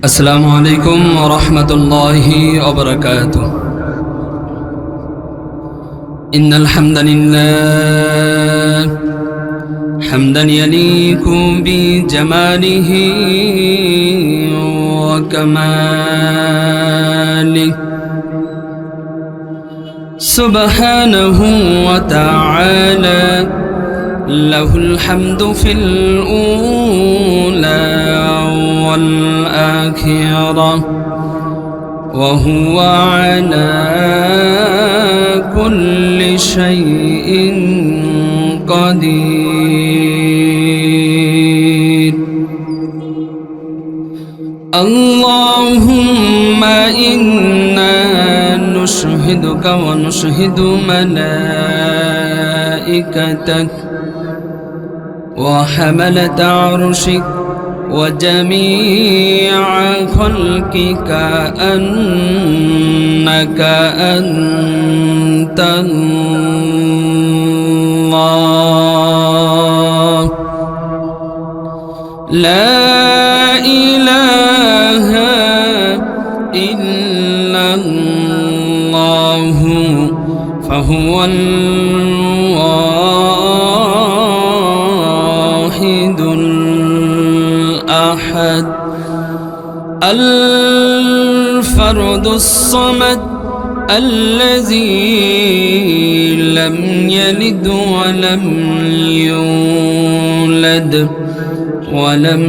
السلام عليكم ورحمة الله وبركاته. إن الحمد لله حمدا يليق بجماله وكماله سبحانه وتعالى، له الحمد في الأولى والآخرة، وهو على كل شيء قدير. اللهم إنا نشهدك ونشهد ملائكتك وحملة عرشك وجميع خلقك أنك أنت الله، لا إله إلا الله، فهو الواحد الأحد الفرد الصمد، الذي لم يلد ولم يولد ولم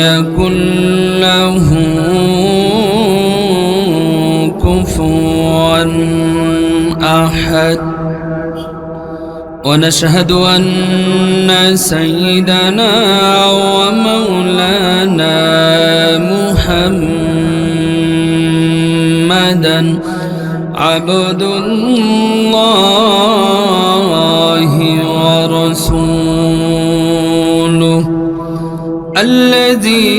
يكن له كفوا أحد. ونشهد أن سيدنا ومولانا محمدا عبد الله ورسوله، الذي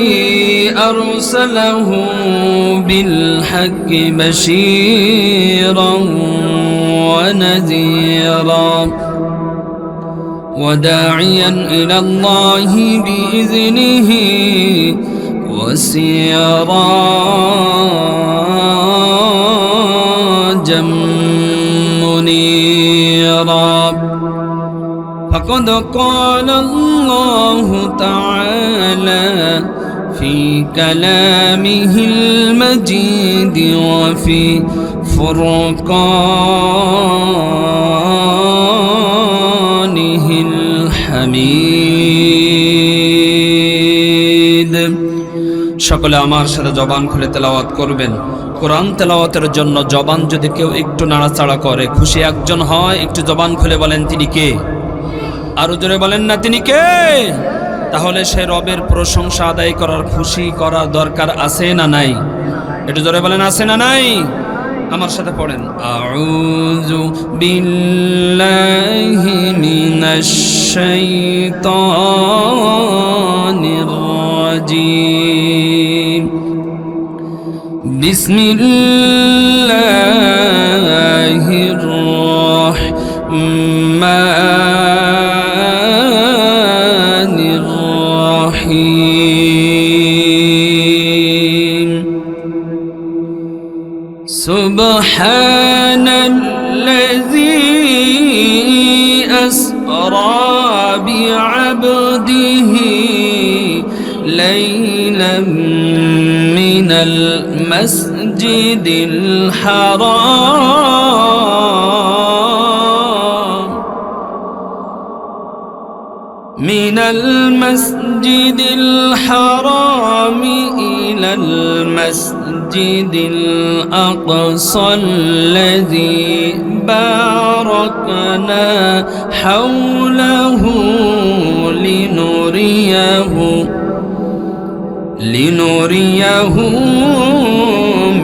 أرسله بالحق بشيرا ونذيرا وداعيا إلى الله بإذنه وسراجا منيرا. فقد قال الله تعالى في كلامه المجيد وفي فرقانه الحميد। সকলে আমার সাথে জবান খুলে তেলাওয়াত করবেন। কোরআন তেলাওয়াতের জন্য জবান যদি কেউ একটু নাড়াচাড়া করে, খুশি একজন হয়, একটু জবান খুলে বলেন তিনি কে? আরো জোরে বলেন না তিনি কে? তাহলে সে রবের প্রশংসা আদায় করার, খুশি করার দরকার আছে না নাই? একটু জোরে বলেন আছে না নাই? আমার সাথে পড়েন, আউযু বিল্লাহি মিনাশ শাইতানির রাজিম, বিসমিল্লাহির রাহমানির রাহিম। সুবহানাল্লাযী আসরা বি'আবদিহি লাইলাম মিনাল মাসজিদিল হারাম মিনাল মাসজিদিল হারাম ইলাল মাসজিদিল আকসাল্লাযী বারাকনা হাওলাহু লিনুরিয়াহু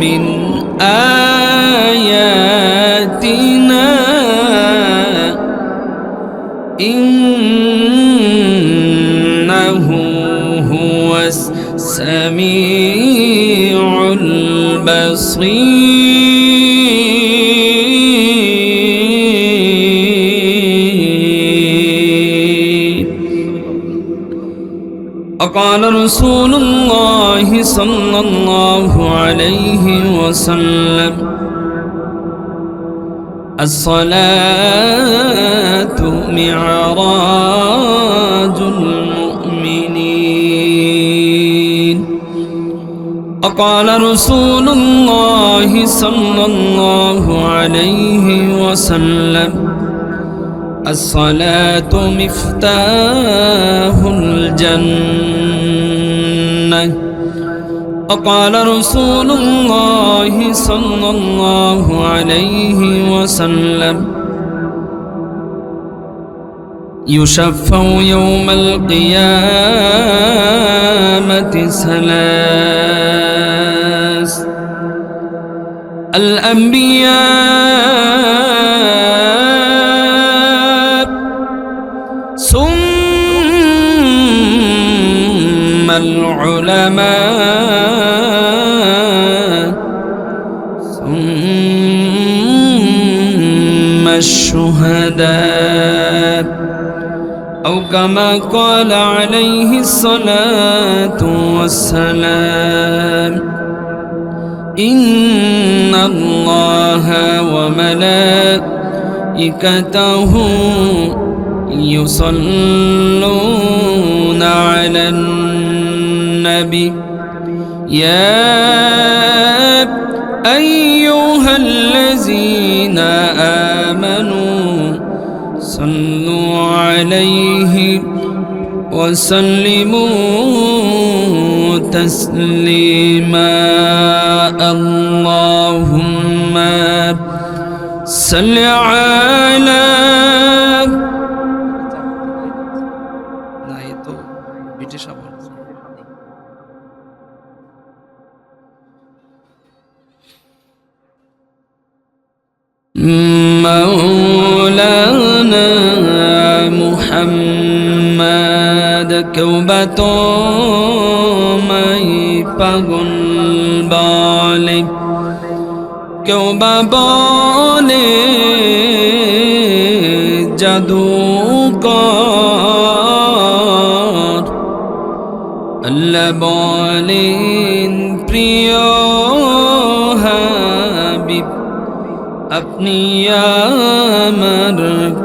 মিন আয়াতিনা ইন্নাহু হুয়াস সামিউল বাসীর। وقال رسول الله صلى الله عليه وسلم الصلاة معراج المؤمنين وقال رسول الله صلى الله عليه وسلم الصلاة مفتاح الجنة وقال رسول الله صلى الله عليه وسلم يشفع يوم القيامة ثلاث الأنبياء ثم العلماء ثم الشهداء أو كما قال عليه الصلاة والسلام إن الله وملائكته يصلون على النبي يا أيها الذين آمنوا صلوا عليه وسلموا تسليما اللهم صل على مولانا محمد كوبة ماي পাগল বলে কেউবা বলে জাদুকর আল্লাহ বলেন প্রিয় হাবিব আপনি আমার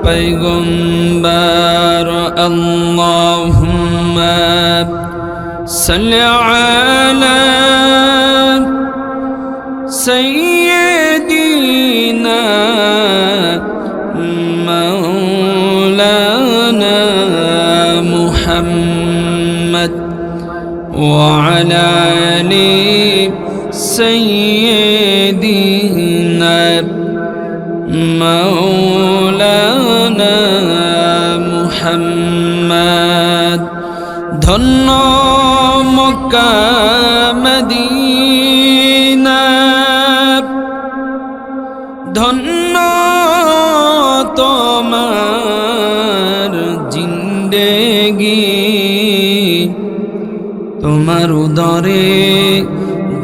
পয়গম্বর আল্লাহুম্মা সাল্লি আলা সাইয়্যিদিনা মাওলানা মুহাম্মদ ওয়া আলা আলি সাইয়্যিদিনা মাওলানা মুহাম্মদ ধন্য মক্কা মদিনা ধন্য তোমার জিন্দেগি তোমার উদরে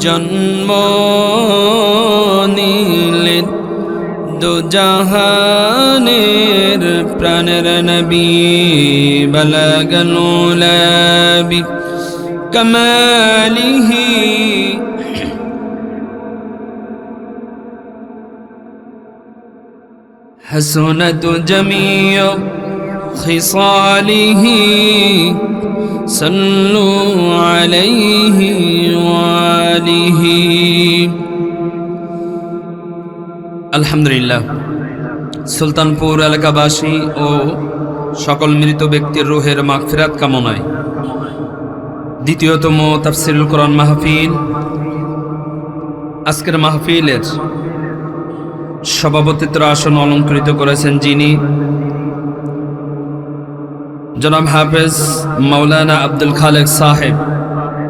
জন্ম নিলেন দো জাহানের প্রাণের নবী বালাগাল উলাবি কামালিহি حسنت جميع خصاله صلوا عليه وآله আলহামদুলিল্লাহ সুলতানপুর এলাকাবাসী ও সকল মৃত ব্যক্তির রূহের মাগফিরাত কামনায় দ্বিতীয়তম তাফসীরুল কোরআন মাহফিল আজকের মাহফিলের সভাপতিত্ব আসন অলঙ্কৃত করেছেন যিনি জনাব হাফেজ মাওলানা আব্দুল খালেক সাহেব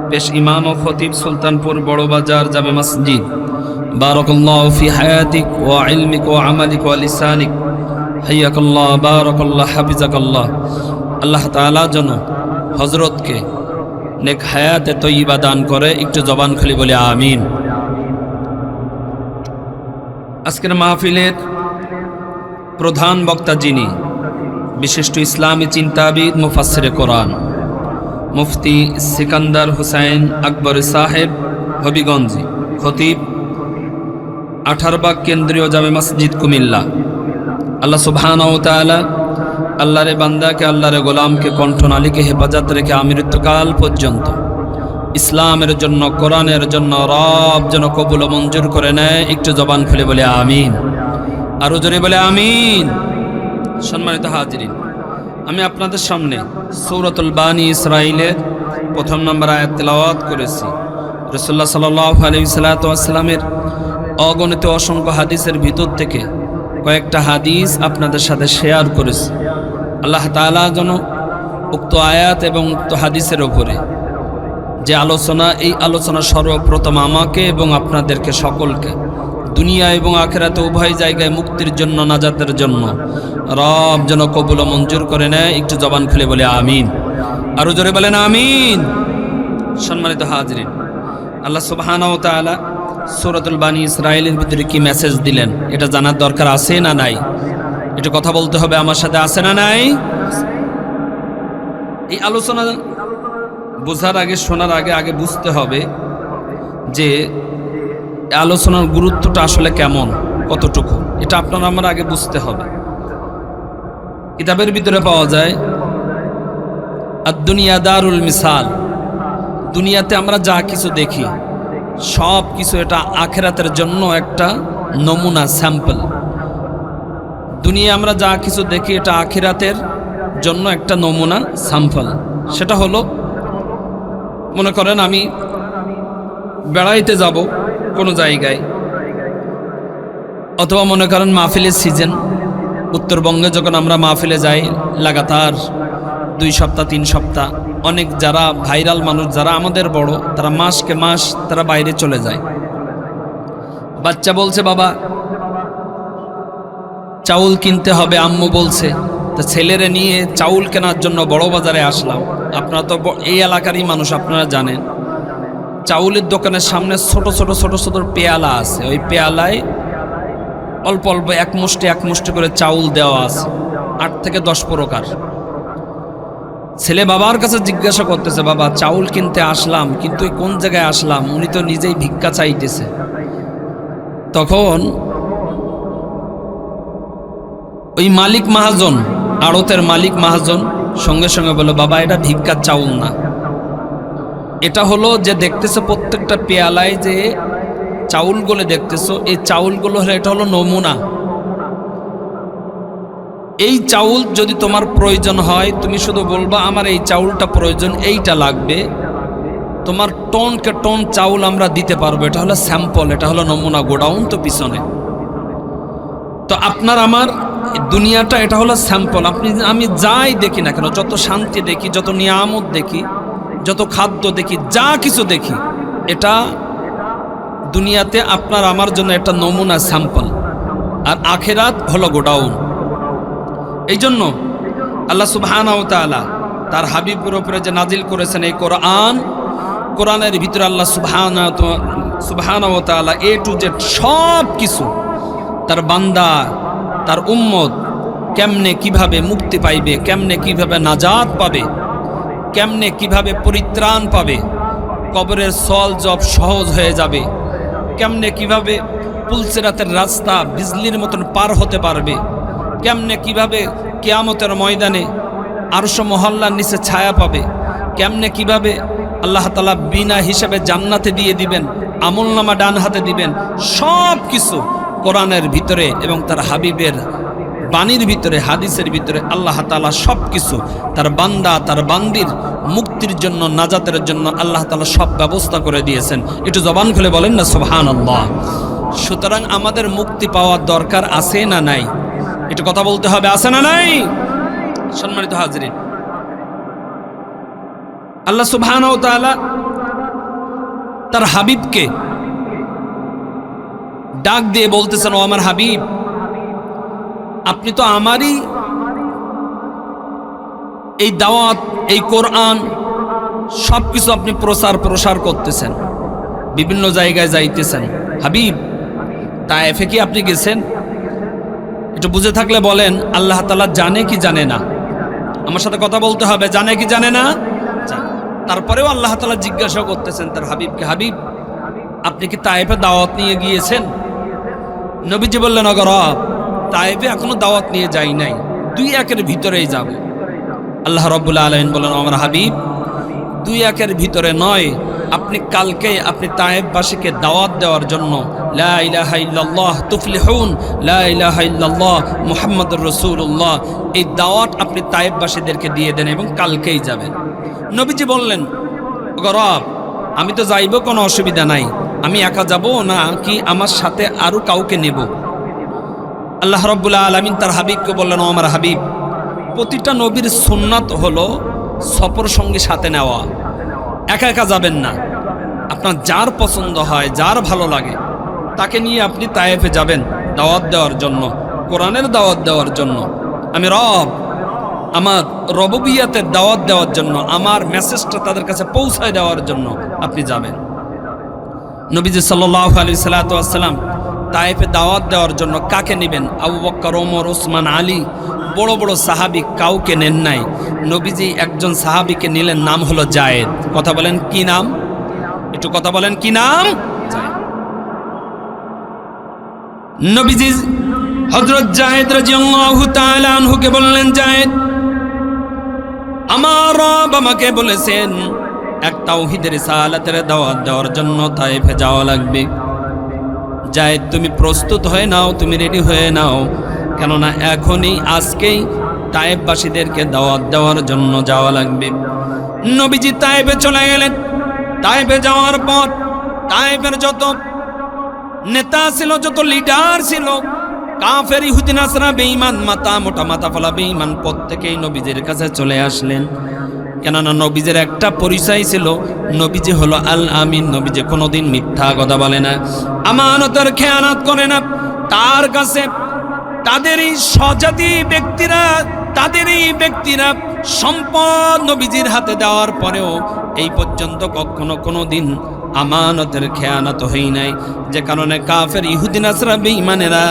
পেশ ইমাম ও খতিব সুলতানপুর বড় বাজার জামে মসজিদ বারাকাল্লাহু ফি হায়াতিক ওয়া ইলমিক ওয়া আমালিক ওয়া লিসানিক হাইয়াকাল্লাহ বারাকাল্লাহ হাফিজাকাল্লাহ আল্লাহ তাআলা যেন হযরতকে নেক হায়াতে তয়্যিবা দান করে একটু জবান খুলে বলি আমিন। আজকের মাহফিলের প্রধান বক্তা যিনি বিশিষ্ট ইসলামী চিন্তাবিদ মুফাসসিরে কোরআন মুফতি সিকান্দার হুসাইন আকবর সাহেব হবিগঞ্জি, খতিব 18 বাগ কেন্দ্রীয় জামে মসজিদ কুমিল্লা। আল্লাহ সুবহানাহু ওয়া তাআলা আল্লাহরে বান্দাকে, আল্লাহরে গোলামকে, কণ্ঠনালীকে হেফাজত রেখে আমৃত্যুকাল পর্যন্ত ইসলামের জন্য, কোরআনের জন্য রব যেন কবুল ও মঞ্জুর করে নেয়। একটু জবান খুলে বলে আমিন, আরো জোরে বলে আমিন। সম্মানিত হাজিরিন, আমি আপনাদের সামনে সূরাতুল বানী ইসরাঈলের 1 নম্বর আয়াত তেলাওয়াত করেছি। রাসূলুল্লাহ সাল্লাল্লাহু আলাইহি ওয়াসাল্লামের অগণিত অসংখ্য হাদিসের ভিতর থেকে কয়েকটা হাদিস আপনাদের সাথে শেয়ার করেছি। আল্লাহ তাআলা যেন উক্ত আয়াত এবং উক্ত হাদিসের ওপরে যে আলোচনা, এই আলোচনা সর্বপ্রথম আমাকে এবং আপনাদেরকে সকলকে দুনিয়া এবং আখিরাতে উভয় জায়গায় মুক্তির জন্য, নাজাতের জন্য রব যেন কবুল ও মঞ্জুর করে নেয়। একটু জবান খুলে বলে আমিন, আরো জোরে বলেন আমিন। সম্মানিত হাজিরিন, আল্লাহ সুবহানাহু ওয়া তাআলা সূরাতুল বানী ইসরাঈলের ভিতরে কি মেসেজ দিলেন এটা জানার দরকার আছে না নাই? একটু কথা বলতে হবে আমার সাথে, আছে না নাই? এই আলোচনা বোঝার আগে, শোনার আগে আগে বুঝতে হবে যে আলোচনার গুরুত্বটা আসলে কেমন, কতটুকু, এটা আপনারা আমার আগে বুঝতে হবে। কিতাবের ভিতরে পাওয়া যায় আদ-দুনিয়া দারুল মিসাল, দুনিয়াতে আমরা যা কিছু দেখি সব কিছু এটা আখিরাতের জন্য একটা নমুনা, স্যাম্পল। দুনিয়া আমরা যা কিছু দেখি এটা আখিরাতের জন্য একটা নমুনা, স্যাম্পল। সেটা হলো, মনে করেন আমি বেড়াইতে যাব কোনো জায়গায়, অথবা মনে করেন মাহফিলের সিজন, উত্তরবঙ্গে যখন আমরা মাহফিলে যাই লাগাতার 2 সপ্তাহ 3 সপ্তাহ, অনেক যারা ভাইরাল মানুষ, যারা আমাদের বড়, তারা মাসকে মাস তারা বাইরে চলে যায়। বাচ্চা বলছে বাবা চাউল কিনতে হবে, আম্মু বলছে, তো ছেলেরে নিয়ে চাউল কেনার জন্য বড় বাজারে আসলাম। আপনারা তো এই এলাকারই মানুষ, আপনারা জানেন চাউলের দোকানের সামনে ছোট ছোট ছোট ছোট পেয়ালা আছে, ওই পেয়ালায় অল্প অল্প এক মুষ্টি করে চাউল দেওয়া আছে, 8 থেকে 10 প্রকার। ছেলে বাবার কাছে জিজ্ঞাসা করতেছে, বাবা চাউল কিনতে আসলাম, কিন্তু কোন জায়গায় আসলাম? উনি তো নিজেই ভিক্ষা চাইতেছে। তখন ওই মালিক মহাজন, আড়তের মালিক মহাজন সঙ্গে সঙ্গে বলল, বাবা এটা ভিক্ষার চাউল না, এটা হলো যে দেখতেছো প্রত্যেকটা পেয়ালায় যে চাউলগুলো দেখতেছো, এই চাউলগুলো হলো, এটা হলো নমুনা। এই চাউল যদি তোমার প্রয়োজন হয়, তুমি শুধু বলবা আমার এই চাউলটা প্রয়োজন, এইটা লাগবে, তোমার টনকে টন চাউল আমরা দিতে পারবো। এটা হলো স্যাম্পল, এটা হলো নমুনা, গোডাউন তো পিছনে। তো আপনার আমার দুনিয়াটা এটা হলো স্যাম্পল। আমি যাই দেখি না কেন, যত শান্তি দেখি, যত নিয়ামত দেখি, যত খাদ্য দেখি, যা কিছু দেখি, এটা দুনিয়াতে আপনার আমার জন্য একটা নমুনা, স্যাম্পল। আর আখিরাত হলো গোডাউন। এই জন্য আল্লাহ সুবহানাহু ওয়া তাআলা তার হাবিবের উপরে যে নাজিল করেছেন এই কোরআন, কোরআনের ভিতরে আল্লাহ সুবহানাহু ওয়া তাআলা এ টু জেড সব কিছু তার বান্দা, তার উম্মত কেমনে কিভাবে মুক্তি পাইবে, কেমনে কিভাবে নাজাত পাবে, কেমনে কিভাবে পরিত্রাণ পাবে, কবরের সওয়াল জব সহজ হয়ে যাবে, কেমনে কিভাবে পুলসিরাতের রাস্তা বিজলির মতন পার হতে পারবে, কেমনে কিভাবে কিয়ামতের ময়দানে আরশ মহল্লার নিচে ছায়া পাবে, কেমনে কিভাবে আল্লাহ তাআলা বিনা হিসাবে জান্নাতে দিয়ে দিবেন, আমলনামা ডান হাতে দিবেন, সব কিছু কোরআনের ভিতরে এবং তার হাবিবের বাণীর ভিতরে, হাদিসের ভিতরে আল্লাহ তাআলা সব কিছু তার বান্দা, তার বান্দির মুক্তির জন্য, নাজাতের জন্য আল্লাহ তাআলা সব ব্যবস্থা করে দিয়েছেন। একটু জবান খুলে বলেন না সুবহানাল্লাহ। সুতরাং আমাদের মুক্তি পাওয়ার দরকার আছে না নাই? একটু কথা বলতে হবে, আছে না নাই? সম্মানিত হাজিরিন, আল্লাহ সুবহানাহু ওয়া তাআলা তার হাবিবকে ডাক দিয়ে বলতেছেন, ও আমার হাবিব, আপনি তো আমারই এই দাওয়াত, এই কোরআন সবকিছু আপনি প্রসার করতেছেন, বিভিন্ন জায়গায় যাইতেছেন। হাবিব, তায়েফে কি আপনি গেছেন? একটু বুঝে থাকলে বলেন, আল্লাহ তাআলা জানে কি জানে না? আমার সাথে কথা বলতে হবে, জানে কি জানে না? জানে। তারপরেও আল্লাহ তাআলা জিজ্ঞাসা করতেছেন তার হাবিবকে, হাবিব আপনি কি তায়েফে দাওয়াত নিয়ে গিয়েছেন? নবীজি বললেন, ওগো রব, তায়েফে এখনো দাওয়াত নিয়ে যাই নাই, 2-1 ভিতরেই যাব। আল্লাহ রাব্বুল আলামিন বললেন, আমার হাবিব 2-1 ভিতরে নয়, আপনি কালকে আপনি তায়েফবাসীকে দাওয়াত দেওয়ার জন্য লা ইলাহা ইল্লাল্লাহ তুফলিহুন, লা ইলাহা ইল্লাল্লাহ মুহাম্মাদুর রাসূলুল্লাহ, এই দাওয়াত আপনি তায়েফবাসীদেরকে দিয়ে দেন এবং কালকেই যাবেন। নবীজি বললেন, ওগো রব, আমি তো যাইব, কোনো অসুবিধা নাই, আমি একা যাব না কি আমার সাথে আরো কাউকে নেব? আল্লাহ রাব্বুল আলামিন তার হাবিবকে বললেন, ও আমার হাবিব, প্রতিটা নবীর সুন্নাত হলো সফর সঙ্গী সাথে নেওয়া, একা একা যাবেন না। আপনার যার পছন্দ হয়, যার ভালো লাগে, তাকে নিয়ে আপনি তায়েফে যাবেন দাওয়াত দেওয়ার জন্য, কোরআনের দাওয়াত দেওয়ার জন্য। আমি রব, আমার রববিয়াতের দাওয়াত দেওয়ার জন্য, আমার মেসেজটা তাদের কাছে পৌঁছায় দেওয়ার জন্য আপনি যাবেন। নবীজি সাল্লাল্লাহু আলাইহি সাল্লাম তায়েফে দাওয়াত দেওয়ার জন্য কাকে নেবেন? আবু বকর, ওমর, ওসমান, আলী, বড় বড় সাহাবী কাউকে নেন নাই। নবীজি একজন সাহাবীকে নিলেন, নাম হলো জায়েদ। কথা বলেন কি নাম? একটু কথা বলেন কি নাম? নবীজি হযরত জায়েদ রাদিয়াল্লাহু তাআলা আনহুকে বললেন, জায়েদ, আমার রব আমাকে বলেছেন এক তাওহীদের রিসালাতের দাওয়াত দেওয়ার জন্য তায়েফে যাওয়া লাগবে। জায়েদ, তুমি প্রস্তুত হয়ে নাও, তুমি রেডি হয়ে নাও, কেননা এখনই আজকেই তায়েফবাসীদেরকে দাওয়াত দেওয়ার জন্য যাওয়া লাগবে। নবীজি তায়েফে চলে গেলেন। তায়েফে যাওয়ার পর তায়েফের যত নেতা ছিল, যত লিডার ছিল, কাফের, ইহুদি, নাসরা, বেঈমান, মাথা মোটা মাথা ফলা বেঈমান, প্রত্যেকেই নবীজির কাছে চলে আসলেন। কেননা নবীজির একটা পরিচয় ছিল, নবীজি হলো আল আমিন। নবীজি কোনোদিন মিথ্যা কথা বলে না, আমানতের খেয়ানত করে না। তার কাছে তাদেরই স্বজাতি ব্যক্তিরা, তাদেরই ব্যক্তিরা সম্পদ নবীজির হাতে দেওয়ার পরেও এই পর্যন্ত কখনো কোনোদিন আমানতের খেয়ানত হই নাই। যে কারণে কাফের, ইহুদি, নাসরা, বেঈমানেরা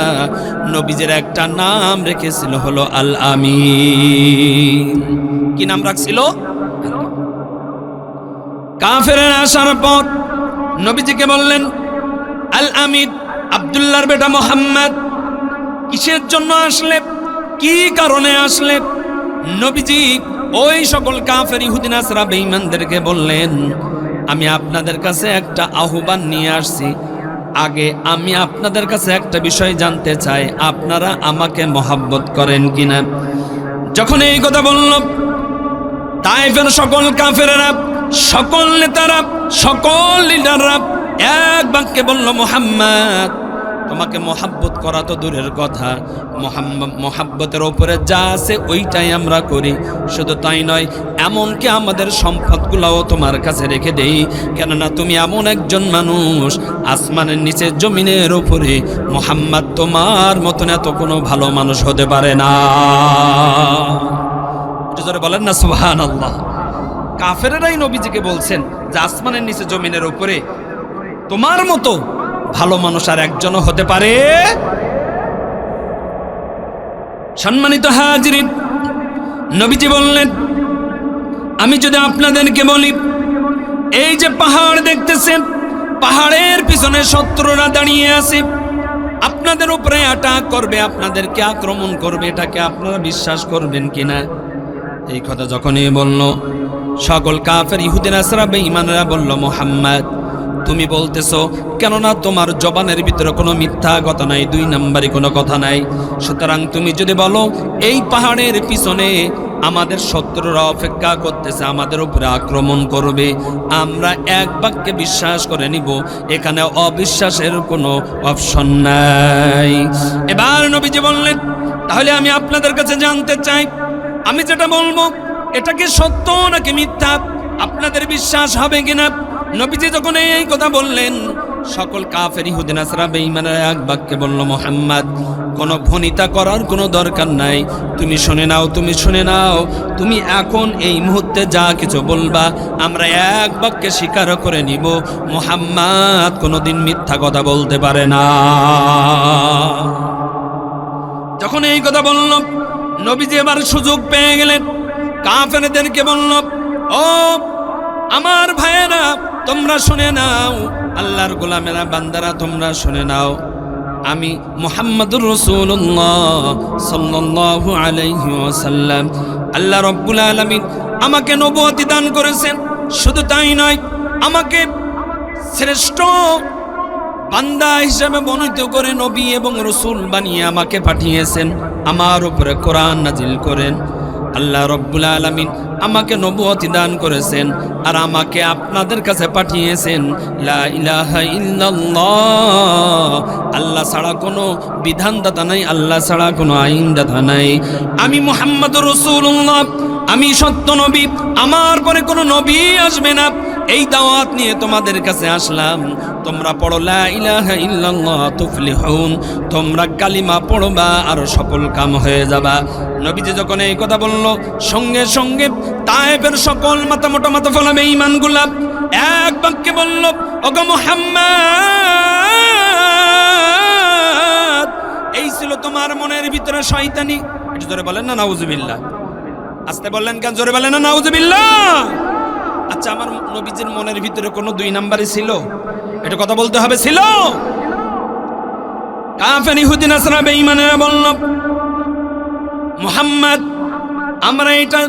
নবীজির একটা নাম রেখেছিল, হলো আল আমিন। কি নাম রাখছিল? কাফেরেরা আসার পর নবীজিকে বললেন, আল আমিন, আব্দুল্লাহর বেটা মুহাম্মদ কিসের জন্য আসলে, কি কারণে আসলে? নবীজি ওই সকল কাফের, ইহুদি, নাসরা, বেঈমানদেরকে বললেন, আমি আপনাদের কাছে একটা আহ্বান নিয়ে আসছি। আগে আমি আপনাদের কাছে একটা বিষয় জানতে চাই, আপনারা আমাকে মহব্বত করেন কিনা? যখন এই কথা বলল, তায়েফের সকল কাফেরেরা, সকল নেতারা, সকল লিডাররা এক বাক্যে বলল, মুহাম্মদ, তোমাকে মহাব্বত করা তো দূরের কথা, মহাব্বতের ওপরে যা আছে ওইটাই আমরা করি। শুধু তাই নয়, এমনকি আমাদের সম্পদগুলোও তোমার কাছে রেখে দেই, কেননা তুমি এমন একজন মানুষ, আসমানের নিচে জমিনের উপরে মুহাম্মদ তোমার মতন এত কোনো ভালো মানুষ হতে পারে না। জোরে বলেন না সুবহানাল্লাহ। কাফেরেরাই নবীজিকে বলছেন যে আসমানের নিচে জমিনের উপরে তোমার মতো ভালো মানুষ আর একজনও হতে পারে। সম্মানিত হাজিরিন, নবীজি বললেন, আমি যদি আপনাদেরকে বলি, এই যে পাহাড় দেখতেছেন, পাহাড়ের পিছনে শত্রুরা দাঁড়িয়ে আছে, আপনাদের উপরে অ্যাটাক করবে, আপনাদেরকে আক্রমণ করবে, এটাকে আপনারা বিশ্বাস করবেন কিনা? এই কথা যখনই বলল, সকল কাফের, ইহুদি, নাসরা, বেঈমানরা বলল, মুহাম্মদ তুমি বলতেছো, কেননা তোমার জবানের ভিতরে কোনো মিথ্যা কথা নাই, 2 নম্বরই কোনো কথা নাই। সুতরাং তুমি যদি বলো এই পাহাড়ের পিছনে আমাদের শত্রুরা অপেক্ষা করতেছে, আমাদের উপরে আক্রমণ করবে, আমরা এক বাক্যে বিশ্বাস করে নিব, এখানে অবিশ্বাসের কোনো অপশন নাই। এবার নবীজি বললেন, তাহলে আমি আপনাদের কাছে জানতে চাই, আমি যেটা বলবো এটা কি সত্য নাকি মিথ্যা? আপনাদের বিশ্বাস হবে কিনা? নবীজি যখন এই কথা বললেন, সকল কাফের, ইহুদি, নাসরা, বেঈমানরা এক বাক্যে বলল, মুহাম্মদ কোনো ভনিতা করার কোনো দরকার নাই, তুমি শুনে নাও, তুমি শুনে নাও, তুমি এখন এই মুহূর্তে যা কিছু বলবা আমরা এক বাক্যে স্বীকার করে নিব, মুহাম্মদ কোনোদিন মিথ্যা কথা বলতে পারে না। যখন এই কথা বলল, নবীজি এবার সুযোগ পেয়ে গেলেন, কাফেরদেরকে বলল, ও আমার ভাইয়েরা তোমরা শুনে নাও, আল্লাহর গোলামেরা বান্দারা তোমরা শুনে নাও, আমি মুহাম্মদুর রাসূলুল্লাহ সাল্লাল্লাহু আলাইহি ওয়াসাল্লাম, আল্লাহ রাব্বুল আলামিন আমাকে নবুয়তি দান করেছেন। শুধু তাই নয়, আমাকে শ্রেষ্ঠ বান্দা হিসেবে মনোনীত করে নবী এবং রাসূল বানিয়ে আমাকে পাঠিয়েছেন, আমার উপরে কোরআন নাজিল করেন। আল্লাহ রাব্বুল আলামিন আমাকে নবুয়তি দান করেছেন আর আমাকে আপনাদের কাছে পাঠিয়েছেন। লা ইলাহা ইল্লাল্লাহ, আল্লাহ ছাড়া কোনো বিধানদাতা নাই, আল্লাহ ছাড়া কোনো আইনদাতা নাই। আমি মুহাম্মদুর রাসূলুল্লাহ, আমি সত্য নবী, আমার পরে কোনো নবী আসবে না। এই দাওয়াত নিয়ে তোমাদের কাছে আসলাম। তোমরা পড়ো লা ইলাহা ইল্লাল্লাহ তুফলিহুন, তোমরা কালিমা পড়বা আর সফল কাম হয়ে যাবা। নবীজি যখন এই কথা বলল, সঙ্গে সঙ্গে তায়েফের সকল মাথা মোটা মাথা ফলা বেঈমানগুলা এক বাক্যে বলল, ওগো মুহাম্মদ, এই ছিল তোমার মনের ভিতরে শয়তানি। একটু জোরে বলেন না নাউজুবিল্লাহ। আস্তে বললেন কেন? জোরে বলেন না নাউজুবিল্লাহ। আচ্ছা, আমার নবীজির মনের ভিতরে কোনো দুই নাম্বারই ছিল? এটা কথা বলতে হবে, ছিল। কাফের ইহুদি নাসারা বেঈমানেরা বলল, মুহাম্মদ, আমরা এটা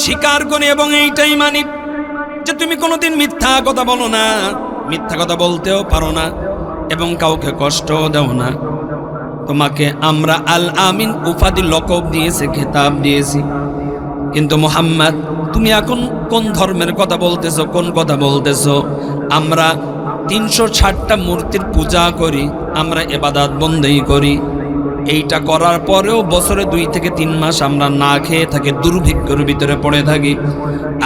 স্বীকার করি এবং এইটাই মানি যে তুমি কোনোদিন মিথ্যা কথা বলো না, মিথ্যা কথা বলতেও পারো না এবং কাউকে কষ্টও দাও না। তোমাকে আমরা আল আমিন উপাধি লকব দিয়েছে, খেতাব দিয়েছি। কিন্তু মুহাম্মদ, তুমি এখন কোন ধর্মের কথা বলতেছো, কোন কথা বলতেছো? আমরা 360টা মূর্তির পূজা করি, আমরা ইবাদত বন্দেগী করি। এইটা করার পরেও বছরে 2 থেকে 3 মাস আমরা না খেয়ে থাকি, দুর্ভিক্ষের ভিতরে পড়ে থাকি।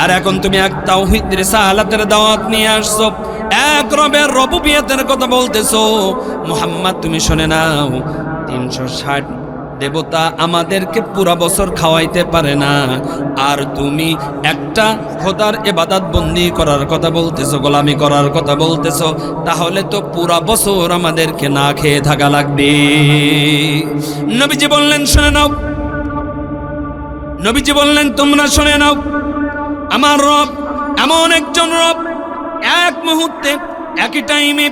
আর এখন তুমি এক তাওহীদ রিসালাতের দাওয়াত নিয়ে আসছো, এক রবের রুবুবিয়তের কথা বলতেছো। মুহাম্মদ, তুমি শুনে নাও, 360 দেবতা আমাদেরকে পুরা বছর খাওয়াইতে পারে না, আর তুমি একটা খোদার ইবাদত বন্দি করার কথা বলতেছো, গোলামি করার কথা বলতেছো। তাহলে তো পুরা বছর আমাদেরকে না খেয়ে থাকা লাগবে। নবীজি বললেন, শুনে নাও। নবীজি বললেন, তোমরা শুনে নাও, আমার রব এমন একজন রব, এক মুহূর্তে একই টাইমে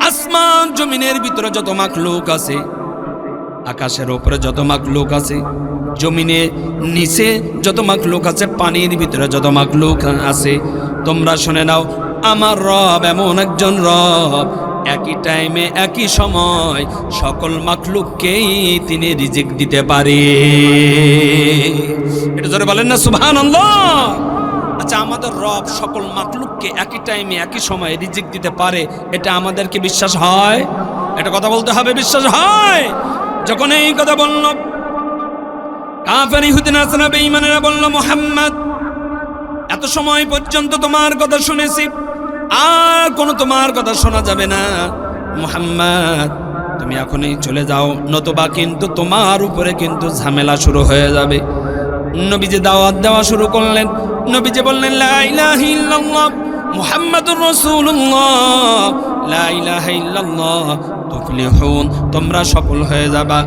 আসমান জমিনের ভিতরে যত মাখলুক আছে, আকাশের উপরে যত মাখলুক আছে, জমিনে নিচে যত মাখলুক আছে, পানির ভিতরে যত মাখলুক আছে, তোমরা শুনে নাও, আমার রব এমন একজন রব, একই টাইমে একই সময় সকল মাখলুককেই তিনি রিজিক দিতে পারে। এটা জোরে বলেন না সুবহানাল্লাহ। আচ্ছা, আমাদের রব সকল মাখলুককে একই টাইমে একই সময় রিজিক দিতে পারে, এটা আমাদেরকে বিশ্বাস হয়? এটা কথা বলতে হবে, বিশ্বাস হয়? যখন এই কথা বলল, কাফের ইহুদি নাসারা বেঈমানেরা বলল, মুহাম্মদ, এত সময় পর্যন্ত তোমার কথা শুনেছি, আর কোনো তোমার কথা শোনা যাবে না। মুহাম্মদ, তুমি এখনই চলে যাও, নতুবা কিন্তু তোমার উপরে কিন্তু ঝামেলা শুরু হয়ে যাবে। নবীজি দাওয়াত দেওয়া শুরু করলেন। নবীজি বললেন, লা ইলাহা ইল্লাল্লাহ মুহাম্মাদুর রাসূলুল্লাহ, লা ইলাহা ইল্লাল্লাহ তুফলিহুন, তোমরা সফল হয়ে যাবা।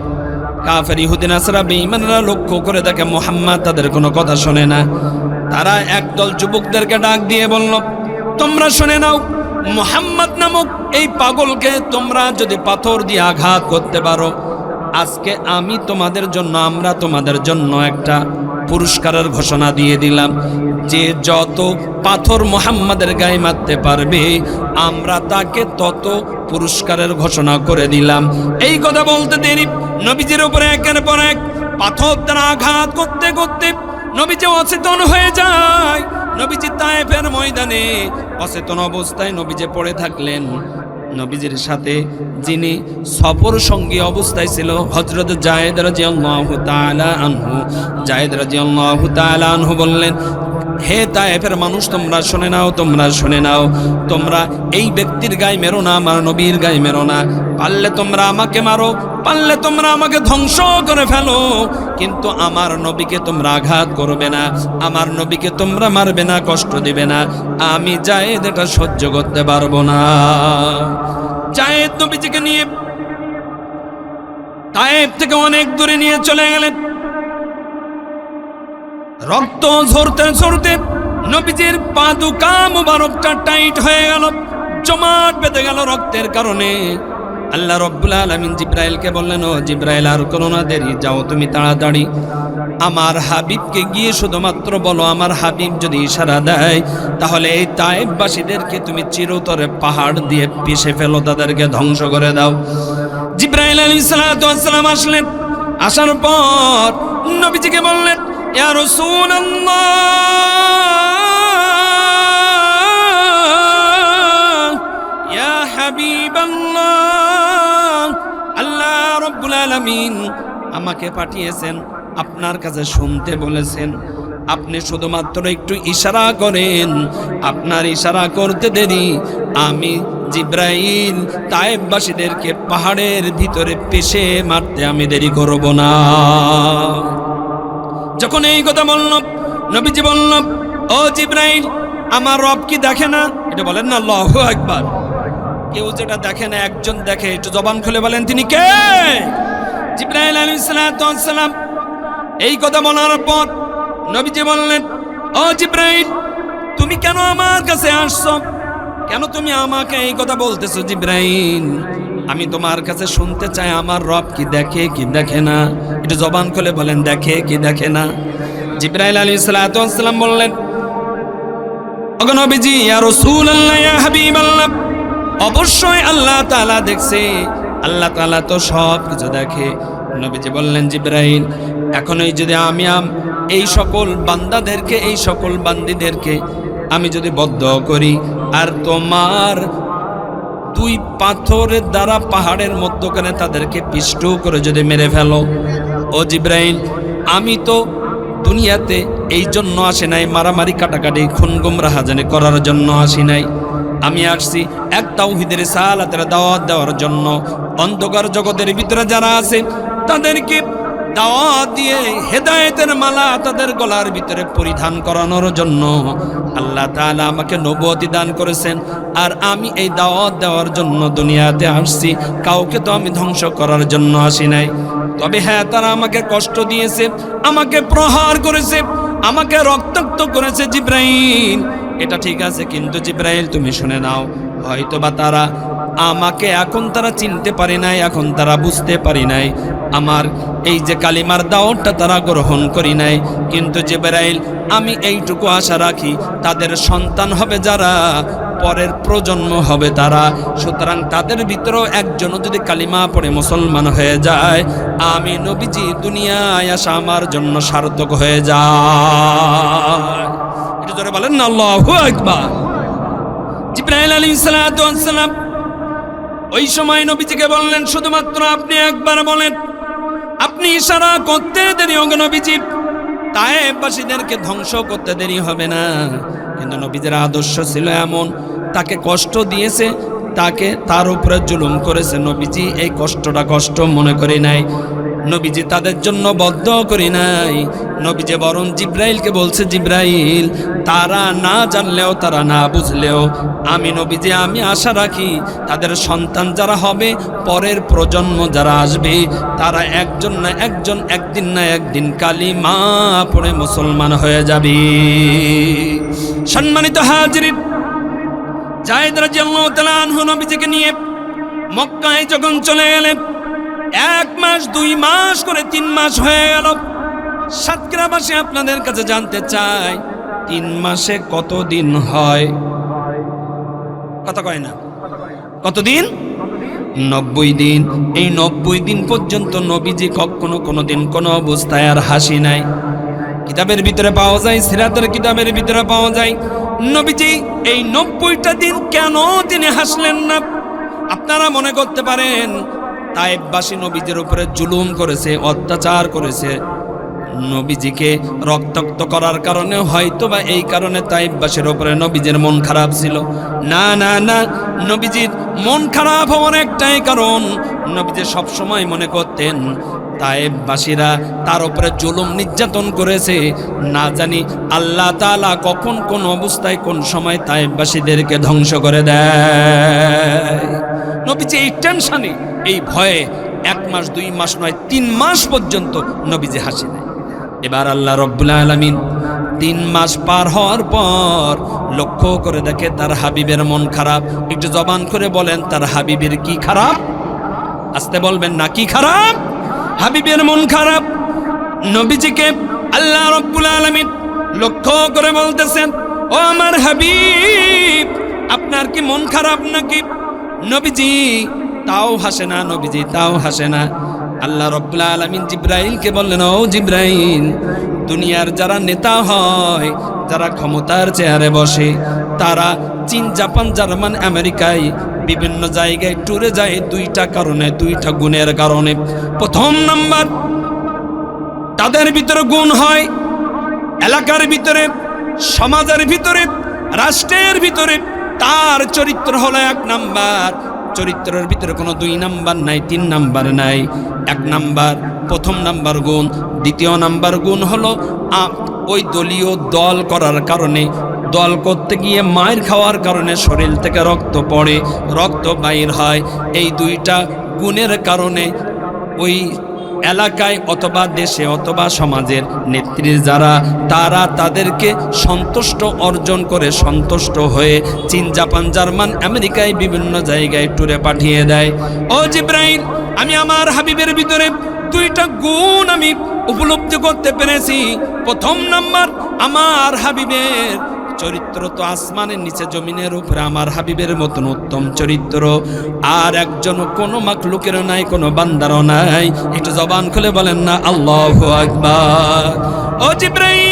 কাফের ইহুদি নাসারা বেঈমানরা লক্ষ্য করে দেখে মুহাম্মদ তাদের কোনো কথা শোনে না। তারা একদল যুবকদেরকে ডাক দিয়ে বলল, তোমরা শুনে নাও, মুহাম্মদ নামক এই পাগলকে তোমরা যদি পাথর দিয়ে আঘাত করতে পারো, আজকে আমি তোমাদের জন্য, আমরা তোমাদের জন্য একটা পুরস্কারের ঘোষণা দিয়ে দিলাম, যে যত পাথর মুহাম্মাদের গায়ে মারতে পারবে আমরা তাকে তত পুরস্কারের ঘোষণা করে দিলাম। এই কথা বলতে দেরি নবীজির উপরে একের পর এক পাথর দ্বারা আঘাত করতে করতে নবীজি অচেতন হয়ে যায়। নবীজি তায়েফের ময়দানে অচেতন অবস্থায় নবীজি পড়ে থাকলেন। নবীজির সাথে যিনি সফর সঙ্গী অবস্থায় ছিল হযরত যায়েদ রাদিয়াল্লাহু তাআলা আনহু, যায়েদ রাদিয়াল্লাহু তাআলা আনহু বললেন, হে তায়েফের মানুষ, তোমরা শুনে নাও, তোমরা শুনে নাও, তোমরা এই ব্যক্তির গায়ে মেরো না, আমার নবীর গায়ে মেরো না। পারলে তোমরা আমাকে মারো, পারলে তোমরা আমাকে ধ্বংস করে ফেলো, কিন্তু আমার নবীকে তোমরা আঘাত করবে না, আমার নবীকে তোমরা মারবে না, কষ্ট দিবে না। আমি যায়েদ এটা সহ্য করতে পারবো না। যায়েদ নবীজিকে নিয়ে তায়েফ থেকে অনেক দূরে নিয়ে চলে গেলেন। রক্ত ঝরতে ঝরতে নবীজির পাদুকা মুবারকটা টাইট হয়ে গেল, জমাট বেঁধে গেল রক্তের কারণে। আল্লাহ রাব্বুল আলামিন জিব্রাইলকে বললেন, ও জিব্রাইল, আর কোনো না দেরি, যাও তুমি তাড়াতাড়ি আমার হাবিবকে গিয়ে শুধুমাত্র বলো, আমার হাবিব যদি ইশারা দেয় তাহলে এই তায়েফবাসীদেরকে তুমি চিরতরে পাহাড় দিয়ে পিষে ফেলো, তাদেরকে ধ্বংস করে দাও। জিব্রাইল আলাইহিস সালাতু ওয়াস সালাম আসলেন। আসার পর নবীজিকে বললেন, ইয়া রাসূলুল্লাহ, ইয়া হাবিবাল্লাহ, আল্লাহ রাব্বুল আলামিন আমাকে পাঠিয়েছেন, আপনার কাছে শুনতে বলেছেন। আপনি শুধুমাত্র একটু ইশারা করেন, আপনার ইশারা করতে দেরি আমি জিব্রাইল তায়েফবাসীদেরকে পাহাড়ের ভিতরে পেশে মারতে আমি দেরি করব না। যখন এই কথা বলল, নবীজি বলল, ও জিব্রাইল, আমার রব কি দেখে না? এটা বলেন না আল্লাহু আকবার। কেউ যেটা দেখে না, একজন দেখে, একটু জবান খুলে বলেন তিনি কে? জিব্রাইল আলাইহিস সালাতু ওয়াস সালাম। এই কথা বলার পর নবীজি বললেন, ও জিব্রাইল, তুমি কেন আমার কাছে আসছো? কেন তুমি আমাকে এই কথা বলতেছো জিব্রাইল? আমি তোমার কাছে শুনতে চাই আমার রব কি দেখে কি দেখে না। একটু জবান খুলে বলেন, দেখে কি দেখে না? জিব্রাইল আলাইহিস সালাতু ওয়াস সালাম বললেন, ওগো নবীজি, ইয়া রাসূলুল্লাহ, ইয়া হাবিবাল্লাহ, অবশ্যই আল্লাহ তাআলা দেখছে, আল্লাহ তাআলা তো সব কিছু দেখে। নবীজি বললেন, জিব্রাইল, এখনই যদি আমি এই সকল বান্দাদেরকে, এই সকল বান্দীদেরকে আমি যদি বদ্ধ করি আর তোমার দুই পাথরের দ্বারা পাহাড়ের মধ্যখানে তাদেরকে পিষ্ট করে যদি মেরে ফেলো, ও জিব্রাইল, আমি তো দুনিয়াতে এই জন্য আসি নাই মারামারি কাটাকাটি খুন গুমরা হাজানি করার জন্য আসি নাই। আমি আসছি এক তাওহীদের রিসালাতের দাওয়াত দেওয়ার জন্য। অন্ধকার জগতের ভিতরে যারা আছে তাদেরকে দাওয়াত দিয়ে হেদায়েতের মালা তাদের গলার ভিতরে পরিধান করানোর জন্য আল্লাহ তাআলা আমাকে নবুয়তি দান করেছেন। আর আমি এই দাওয়াত দেওয়ার জন্য দুনিয়াতে আসছি, কাউকে তো আমি ধ্বংস করার জন্য আসি নাই। তবে হ্যাঁ, তারা আমাকে কষ্ট দিয়েছে, আমাকে প্রহার করেছে, আমাকে রক্তাক্ত করেছে জিব্রাইল, এটা ঠিক আছে, কিন্তু জিব্রাইল তুমি শুনে নাও, হয়তোবা তারা আমাকে এখন তারা চিনতে পারে নাই, এখন তারা বুঝতে পারি নাই, আমার এই যে কালিমার দাওয়াতটা তারা গ্রহণ করি নাই, কিন্তু জিব্রাইল আমি এইটুকু আশা রাখি তাদের সন্তান হবে যারা, পরের প্রজন্ম হবে তারা, সুতরাং তাদের ভিতরেও একজনও যদি কালিমা পড়ে মুসলমান হয়ে যায়, আমি নবীজি দুনিয়ায় আসা আমার জন্য সার্থক হয়ে যায়। এটা জোরে বলেন না আল্লাহু আকবার। জিব্রাইল আলাইহিস সালাতু ওয়াস সালাম ওই সময় নবীজিকে বললেন, শুধুমাত্র আপনি একবার বলেন, আপনি ইশারা করতে দেরি হবে নবীজি, তায়েফবাসীদেরকে ধ্বংস করতে দেরি হবে না। কিন্তু নবীজির আদর্শ ছিল এমন, তাকে কষ্ট দিয়েছে, তাকে তার উপরে জুলুম করেছে, নবীজি এই কষ্টটা কষ্ট মনে করি নাই, নবীজি তাদের জন্য বদ্ধ করি নাই। নবীজি বরং জিব্রাইলকে বলছে, জিব্রাইল, তারা না জানলেও, তারা না বুঝলেও আমি নবীজি আমি আশা রাখি তাদের সন্তান যারা হবে, পরের প্রজন্ম যারা আসবে, তারা একজন না একজন, একদিন না একদিন কালিমা পড়ে মুসলমান হয়ে যাবে। সম্মানিত হাজিরিন, যায়েদ রাদিয়াল্লাহু তাআলা আনহু নবীজিকে নিয়ে মক্কায় যখন চলে গেলেন, 1 মাস 2 মাস করে 3 মাস হয়ে গেল। সাতক্ষীরাবাসী আপনাদের কাছে জানতে চাই, 3 মাসে কতদিন হয়? কথা কয় না, কতদিন? 90 দিন। এই 90 দিন পর্যন্ত নবীজি কখনো কোনোদিন কোনো অবস্থায় আর হাসি নাই। কিতাবের ভিতরে পাওয়া যায়, সিরাতের কিতাবের ভিতরে পাওয়া যায়, নবীজি এই 90টা দিন কেন তিনি হাসলেন না? আপনারা মনে করতে পারেন তায়েফবাসী নবীজির উপরে জুলুম করেছে, অত্যাচার করেছে, নবীজিকে রক্তাক্ত করার কারণে হয়তোবা এই কারণে তায়েফবাসীর উপরে নবীজির মন খারাপ ছিল। না না না, নবীজির মন খারাপ হওয়ার একটাই কারণ, নবীজি সবসময় মনে করতেন তায়েফবাসীরা তার উপরে জুলুম নির্যাতন করেছে, না জানি আল্লাহ তাআলা কখন কোন অবস্থায় কোন সময় তায়েফবাসীদেরকে ধ্বংস করে দেয়। নবীজি এই টেনশনে, এই ভয়ে 1 মাস 2 মাস নয় 3 মাস পর্যন্ত নবীজি হাসি নাই। এবার আল্লাহ রাব্বুল আলামিন 3 মাস পার হওয়ার পর লক্ষ্য করে দেখে তার হাবিবের মন খারাপ। একটু জবান করে বলেন তার হাবিবের কি খারাপ? আস্তে বলবেন না, কি খারাপ? হাবিবের মন খারাপ। নবীজিকে আল্লাহ রাব্বুল আলামিন লক্ষ্য করে বলতেছেন, ও আমার হাবিব, আপনার কি মন খারাপ নাকি? নবীজি তাও হাসে না, নবীজি তাও হাসে না। আল্লাহ রাব্বুল আলামিন জিব্রাইলকে বললেন, ও জিব্রাইল, দুনিয়ার যারা নেতা হয়, যারা ক্ষমতার চেয়ারে বসে, তারা চীন, জাপান, জার্মান, আমেরিকায় বিভিন্ন জায়গায় ট্যুরে যায় 2টা কারণে, 2টা গুণের কারণে। প্রথম নাম্বার, তাদের ভিতরে গুণ হয় এলাকার ভিতরে, সমাজের ভিতরে, রাষ্ট্রের ভিতরে তার চরিত্র হলো 1 নাম্বার। চরিত্রের ভিতরে কোনো 2 নাম্বার নাই, 3 নাম্বার নাই। 1 নাম্বার, প্রথম নাম্বার গুণ। দ্বিতীয় নাম্বার গুণ হলো ওই দলীয় দল করার কারণে, দল করতে গিয়ে মায়ের খাওয়ার কারণে শরীর থেকে রক্ত পড়ে, রক্ত বাইর হয়। এই 2টা গুণের কারণে ওই এলাকায় অথবা দেশে অথবা সমাজের নেত্রী যারা, তারা তাদেরকে সন্তুষ্ট অর্জন করে, সন্তুষ্ট হয়ে চীন, জাপান, জার্মান, আমেরিকায় বিভিন্ন জায়গায় ট্যুরে পাঠিয়ে দেয়। ও জিব্রাইল, আমি আমার হাবিবের ভিতরে 2টা গুণ আমি উপলব্ধি করতে পেরেছি। প্রথম নাম্বার, আমার হাবিবের চরিত্র তো আসমানের নিচে জমিনের উপরে আমার হাবিবের মতন উত্তম চরিত্র আর একজন কোনো মাখলুকেরও নাই, কোনো বান্দারও নাই। একটু জবান খুলে বলেন না আল্লাহু আকবার। ও জিব্রাইল,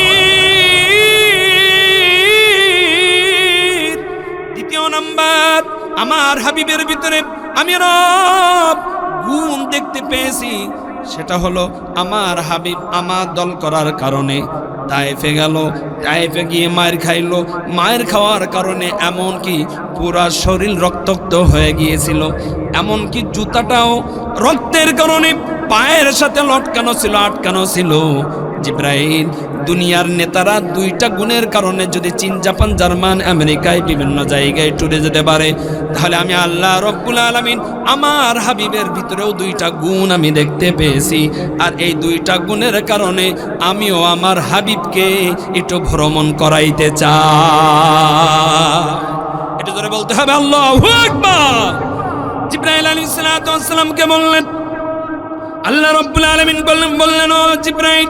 দ্বিতীয় নাম্বার, আমার হাবিবের ভিতরে আমি রব গুণ দেখতে পেয়েছি। সেটা হলো আমার হাবিব আমার দল করার কারণে তায়েফে গেল, তায়েফে গিয়ে মায়ের খাইলো, মায়ের খাওয়ার কারণে এমনকি পুরা শরীর রক্তাক্ত হয়ে গিয়েছিল, এমনকি জুতাটাও রক্তের কারণে পায়ের সাথে লটকানো ছিল, আটকানো ছিল। জিব্রাইল, দুনিয়ার নেতারা 2টা গুণের কারণে যদি চীন, জাপান, জার্মান, আমেরিকায় বিভিন্ন জায়গায় ট্যুরে যেতে পারে, তাহলে আমি আল্লাহ রাব্বুল আলামিন আমার হাবিবের ভিতরেও 2টা গুণ আমি দেখতে পেয়েছি। আর এই 2টা গুণের কারণে আমিও আমার হাবিবকে একটু ভ্রমণ করাইতে চাই। এটা জোরে বলতে হবে আল্লাহু আকবার। জিব্রাইল আলাইহিস সালাতু ওয়াস সালামকে বললেন, আল্লাহ রাব্বুল আলামিন বললেন, ও জিব্রাইল,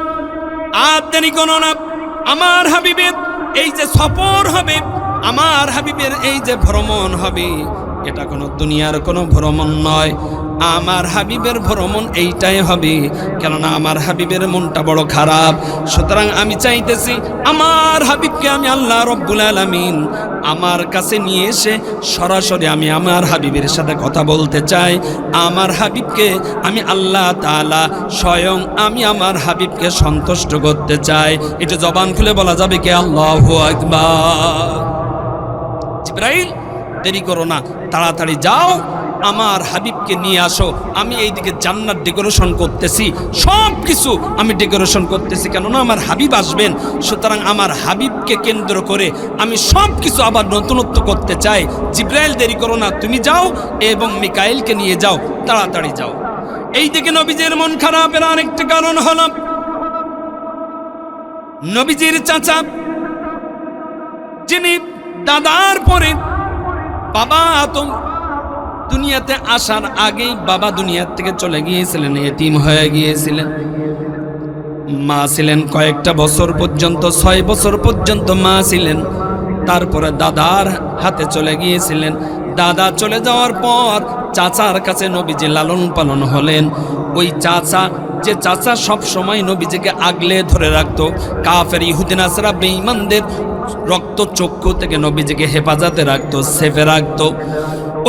আর দেরি করো না, আমার হাবিবের এই যে সফর হবে, আমার হাবিবের এই যে ভ্রমণ হবে, এটা কোনো দুনিয়ার কোনো ভ্রমণ নয়, আমার হাবিবের ভ্রমণ এইটাই হবে। কেননা আমার হাবিবের মনটা বড় খারাপ। সুতরাং আমি চাইতেছি আমার হাবিবকে আমি আল্লাহ রাব্বুল আলামিন আমার কাছে নিয়ে এসে সরাসরি আমি আমার হাবিবের সাথে কথা বলতে চাই। আমার হাবিবকে আমি আল্লাহ তাআলা স্বয়ং আমি আমার হাবিবকে সন্তুষ্ট করতে চাই। এটা জবান খুলে বলা যাবে কি আল্লাহু আকবার। জিব্রাইল, দেরি করো না, তাড়াতাড়ি যাও, আমার হাবিবকে নিয়ে আসো। আমি এইদিকে জান্নাত ডেকোরেশন করতেছি, সব কিছু আমি ডেকোরেশন করতেছি, কেননা আমার হাবিব আসবেন। সুতরাং আমার হাবিবকে কেন্দ্র করে আমি সব কিছু আবার নতুনত্ব করতে চাই। জিব্রাইল, দেরি করো না, তুমি যাও এবং মিকাইলকে নিয়ে যাও, তাড়াতাড়ি যাও। এইদিকে নবীজির মন খারাপের আরেকটা কারণ হলো, নবীজির চাচা, যিনি দাদার পরে বাবা তো দুনিয়াতে আসার আগেই বাবা দুনিয়ার থেকে চলে গিয়েছিলেন, এতিম হয়ে গিয়েছিলেন। মা ছিলেন কয়েকটা বছর পর্যন্ত, 6 বছর পর্যন্ত মা ছিলেন। তারপরে দাদার হাতে চলে গিয়েছিলেন। দাদা চলে যাওয়ার পর চাচার কাছে নবীজি লালন পালন হলেন। ওই চাচা, যে চাচা সব সময় নবীজিকে আগলে ধরে রাখতো, কাফের ইহুদি নাসারা বেঈমানদের রক্ত চক্ষু থেকে নবীজিকে হেফাজতে রাখতো, সেফে রাখতো,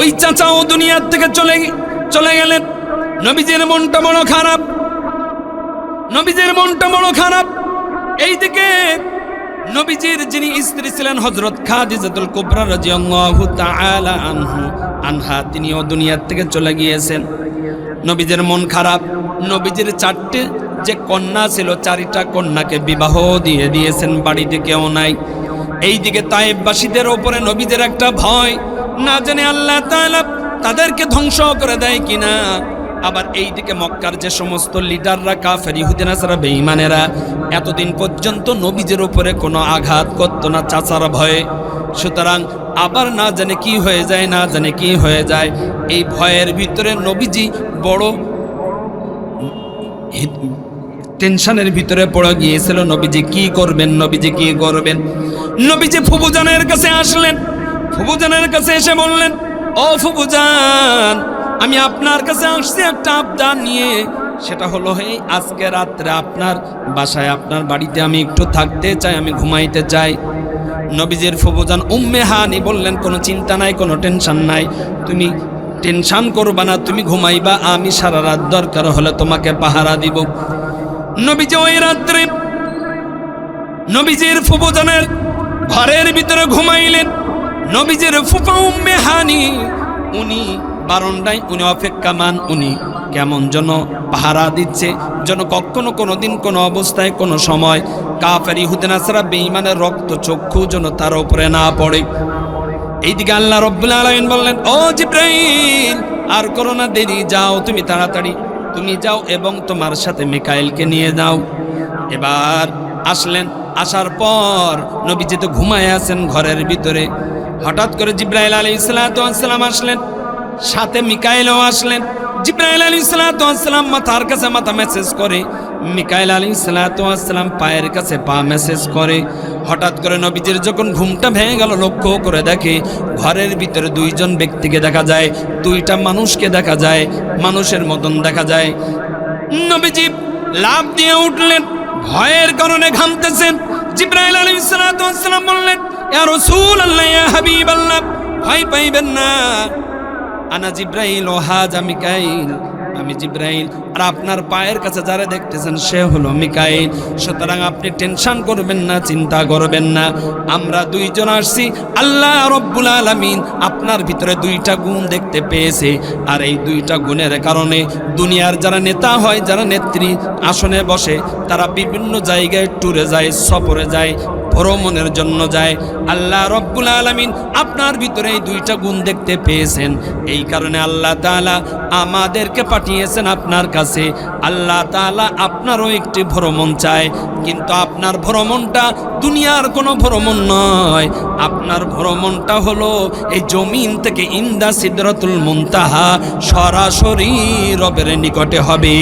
ওই চাচাও দুনিয়ার থেকে চলে গেলেন। নবীজির মনটা বড় খারাপ, নবীজির মনটা বড় খারাপ। এইদিকে নবীজির যিনি স্ত্রী ছিলেন হযরত খাদিজাতুল কুবরা রাদিয়াল্লাহু তাআলা আনহা, তিনিও দুনিয়ার থেকে চলে গিয়েছেন। নবীজির মন খারাপ। নবীজির 4টে যে কন্যা ছিল, 4টা কন্যাকে বিবাহ দিয়ে দিয়েছেন, বাড়িতে কেউ নাই। এইদিকে তায়েফবাসীদের উপরে নবীদের একটা ভয়, না জানে আল্লাহ তাআলা তাদেরকে ধ্বংস করে দেয় কিনা। আবার এইদিকে মক্কার যে সমস্ত লিডাররা কাফের ইহুদি নাসারা বেঈমানেরা এতদিন পর্যন্ত নবীজির উপরে কোনো আঘাত করতো না চাচার ভয়ে। সুতরাং আবার না জানে কি হয়ে যায়, না জানে কি হয়ে যায়, এই ভয়ের ভিতরে নবীজি বড় টেনশনের ভিতরে পড়ে গিয়েছিল। নবীজি কি করবেন, নবীজি কি করবেন। নবীজি ফুফুজানের কাছে আসলেন। ফুফুজানের কাছে এসে বললেন, ও ফুফুজান, আমি আপনার কাছে আসছি একটা আবদার নিয়ে। সেটা হলো, এই আজকে রাত্রে আপনার বাসায়, আপনার বাড়িতে আমি একটু থাকতে চাই, আমি ঘুমাইতে চাই। নবীজির ফুফুজান উম্মে হানি বললেন, কোনো চিন্তা নাই, কোনো টেনশন নাই, তুমি টেনশন করবা না, তুমি ঘুমাইবা, আমি সারা রাত দরকার হলে তোমাকে পাহারা দিব। নবীজি ওই রাত্রে নবীজির ফুফুজানের ঘরের ভিতরে ঘুমাইলেন। নবীজির ফুফা উম্মে হানি উনি বারান্দায়, উনি অপেক্ষামান, উনি কেমন যেন পাহারা দিচ্ছে, যেন কখনো কোনোদিন কোনো অবস্থায় কোনো সময় কাফের ইহুদি নাসারা বেঈমানের রক্ত চক্ষু যেন তার উপরে না পড়ে। এইদিকে আল্লাহ রাব্বুল আলামিন বললেন, ও জিবরাইল, আর করো না দেরি, যাও তুমি তাড়াতাড়ি, তুমি যাও এবং তোমার সাথে মিকাইলকে নিয়ে যাও। এবার আসলেন। আসার পর নবীজি তো ঘুমায় আছেন ঘরের ভিতরে। হঠাৎ করে জিবরাইল আলাইহিস সালাতু ওয়াস সালাম আসলেন, সাথে মিকাইলও আসলেন। জিবরাইল আলাইহিস সালাতু ওয়াস সালাম মাথার কাছে মাথা মেসেজ করে, মিকাইল আলাইহিস সালাতু ওয়াস সালাম পায়ের কাছে পা মেসেজ করে। হঠাৎ করে নবীজির যখন ঘুমটা ভেঙে গেল, লক্ষ্য করে দেখে ঘরের ভিতরে দুইজন ব্যক্তিকে দেখা যায়, দুইটা মানুষকে দেখা যায়, মানুষের মতন দেখা যায়। নবীজি লাফ দিয়ে উঠলেন, ভয়ের কারণে ঘামতেছেন। জিবরাইল আলাইহিস সালাতু ওয়াস সালাম বললেন, ইয়া রাসূলুল্লাহ, ইয়া হাবিবাল্লাহ, ভয় পাইবেন না, আনা জিবরাইল ও হাজা মিকাইল, আমি জিবরাইল, আর আপনার পায়ের কাছে যারা দেখতেছেন সে হলো মিকাইল। সুতরাং আপনি টেনশন করবেন না, চিন্তা করবেন না, আমরা দুইজন আসছি। আল্লাহ রব্বুল আলামিন আপনার ভিতরে দুইটা গুণ দেখতে পেয়েছে, আর এই দুইটা গুণের কারণে দুনিয়ার যারা নেতা হয়, যারা নেত্রী আসনে বসে, তারা বিভিন্ন জায়গায় ট্যুরে যায়, সফরে যায়, ভ্রমণের জন্য যায়। আল্লাহ রব্বুল আলামিন আপনার ভিতরে এই দুইটা গুণ দেখতে পেয়েছেন, এই কারণে আল্লাহ তাআলা আমাদেরকে পাঠিয়েছেন আপনার কাছে। আল্লাহ তাআলা আপনারও একটি ভ্রমণ চায়, কিন্তু আপনার ভ্রমণটা দুনিয়ার কোনো ভ্রমণ নয়। আপনার ভ্রমণটা হলো এই জমিন থেকে ইন্দা সিদরাতুল মুনতাহা, সরাসরি রবের নিকটে হবে।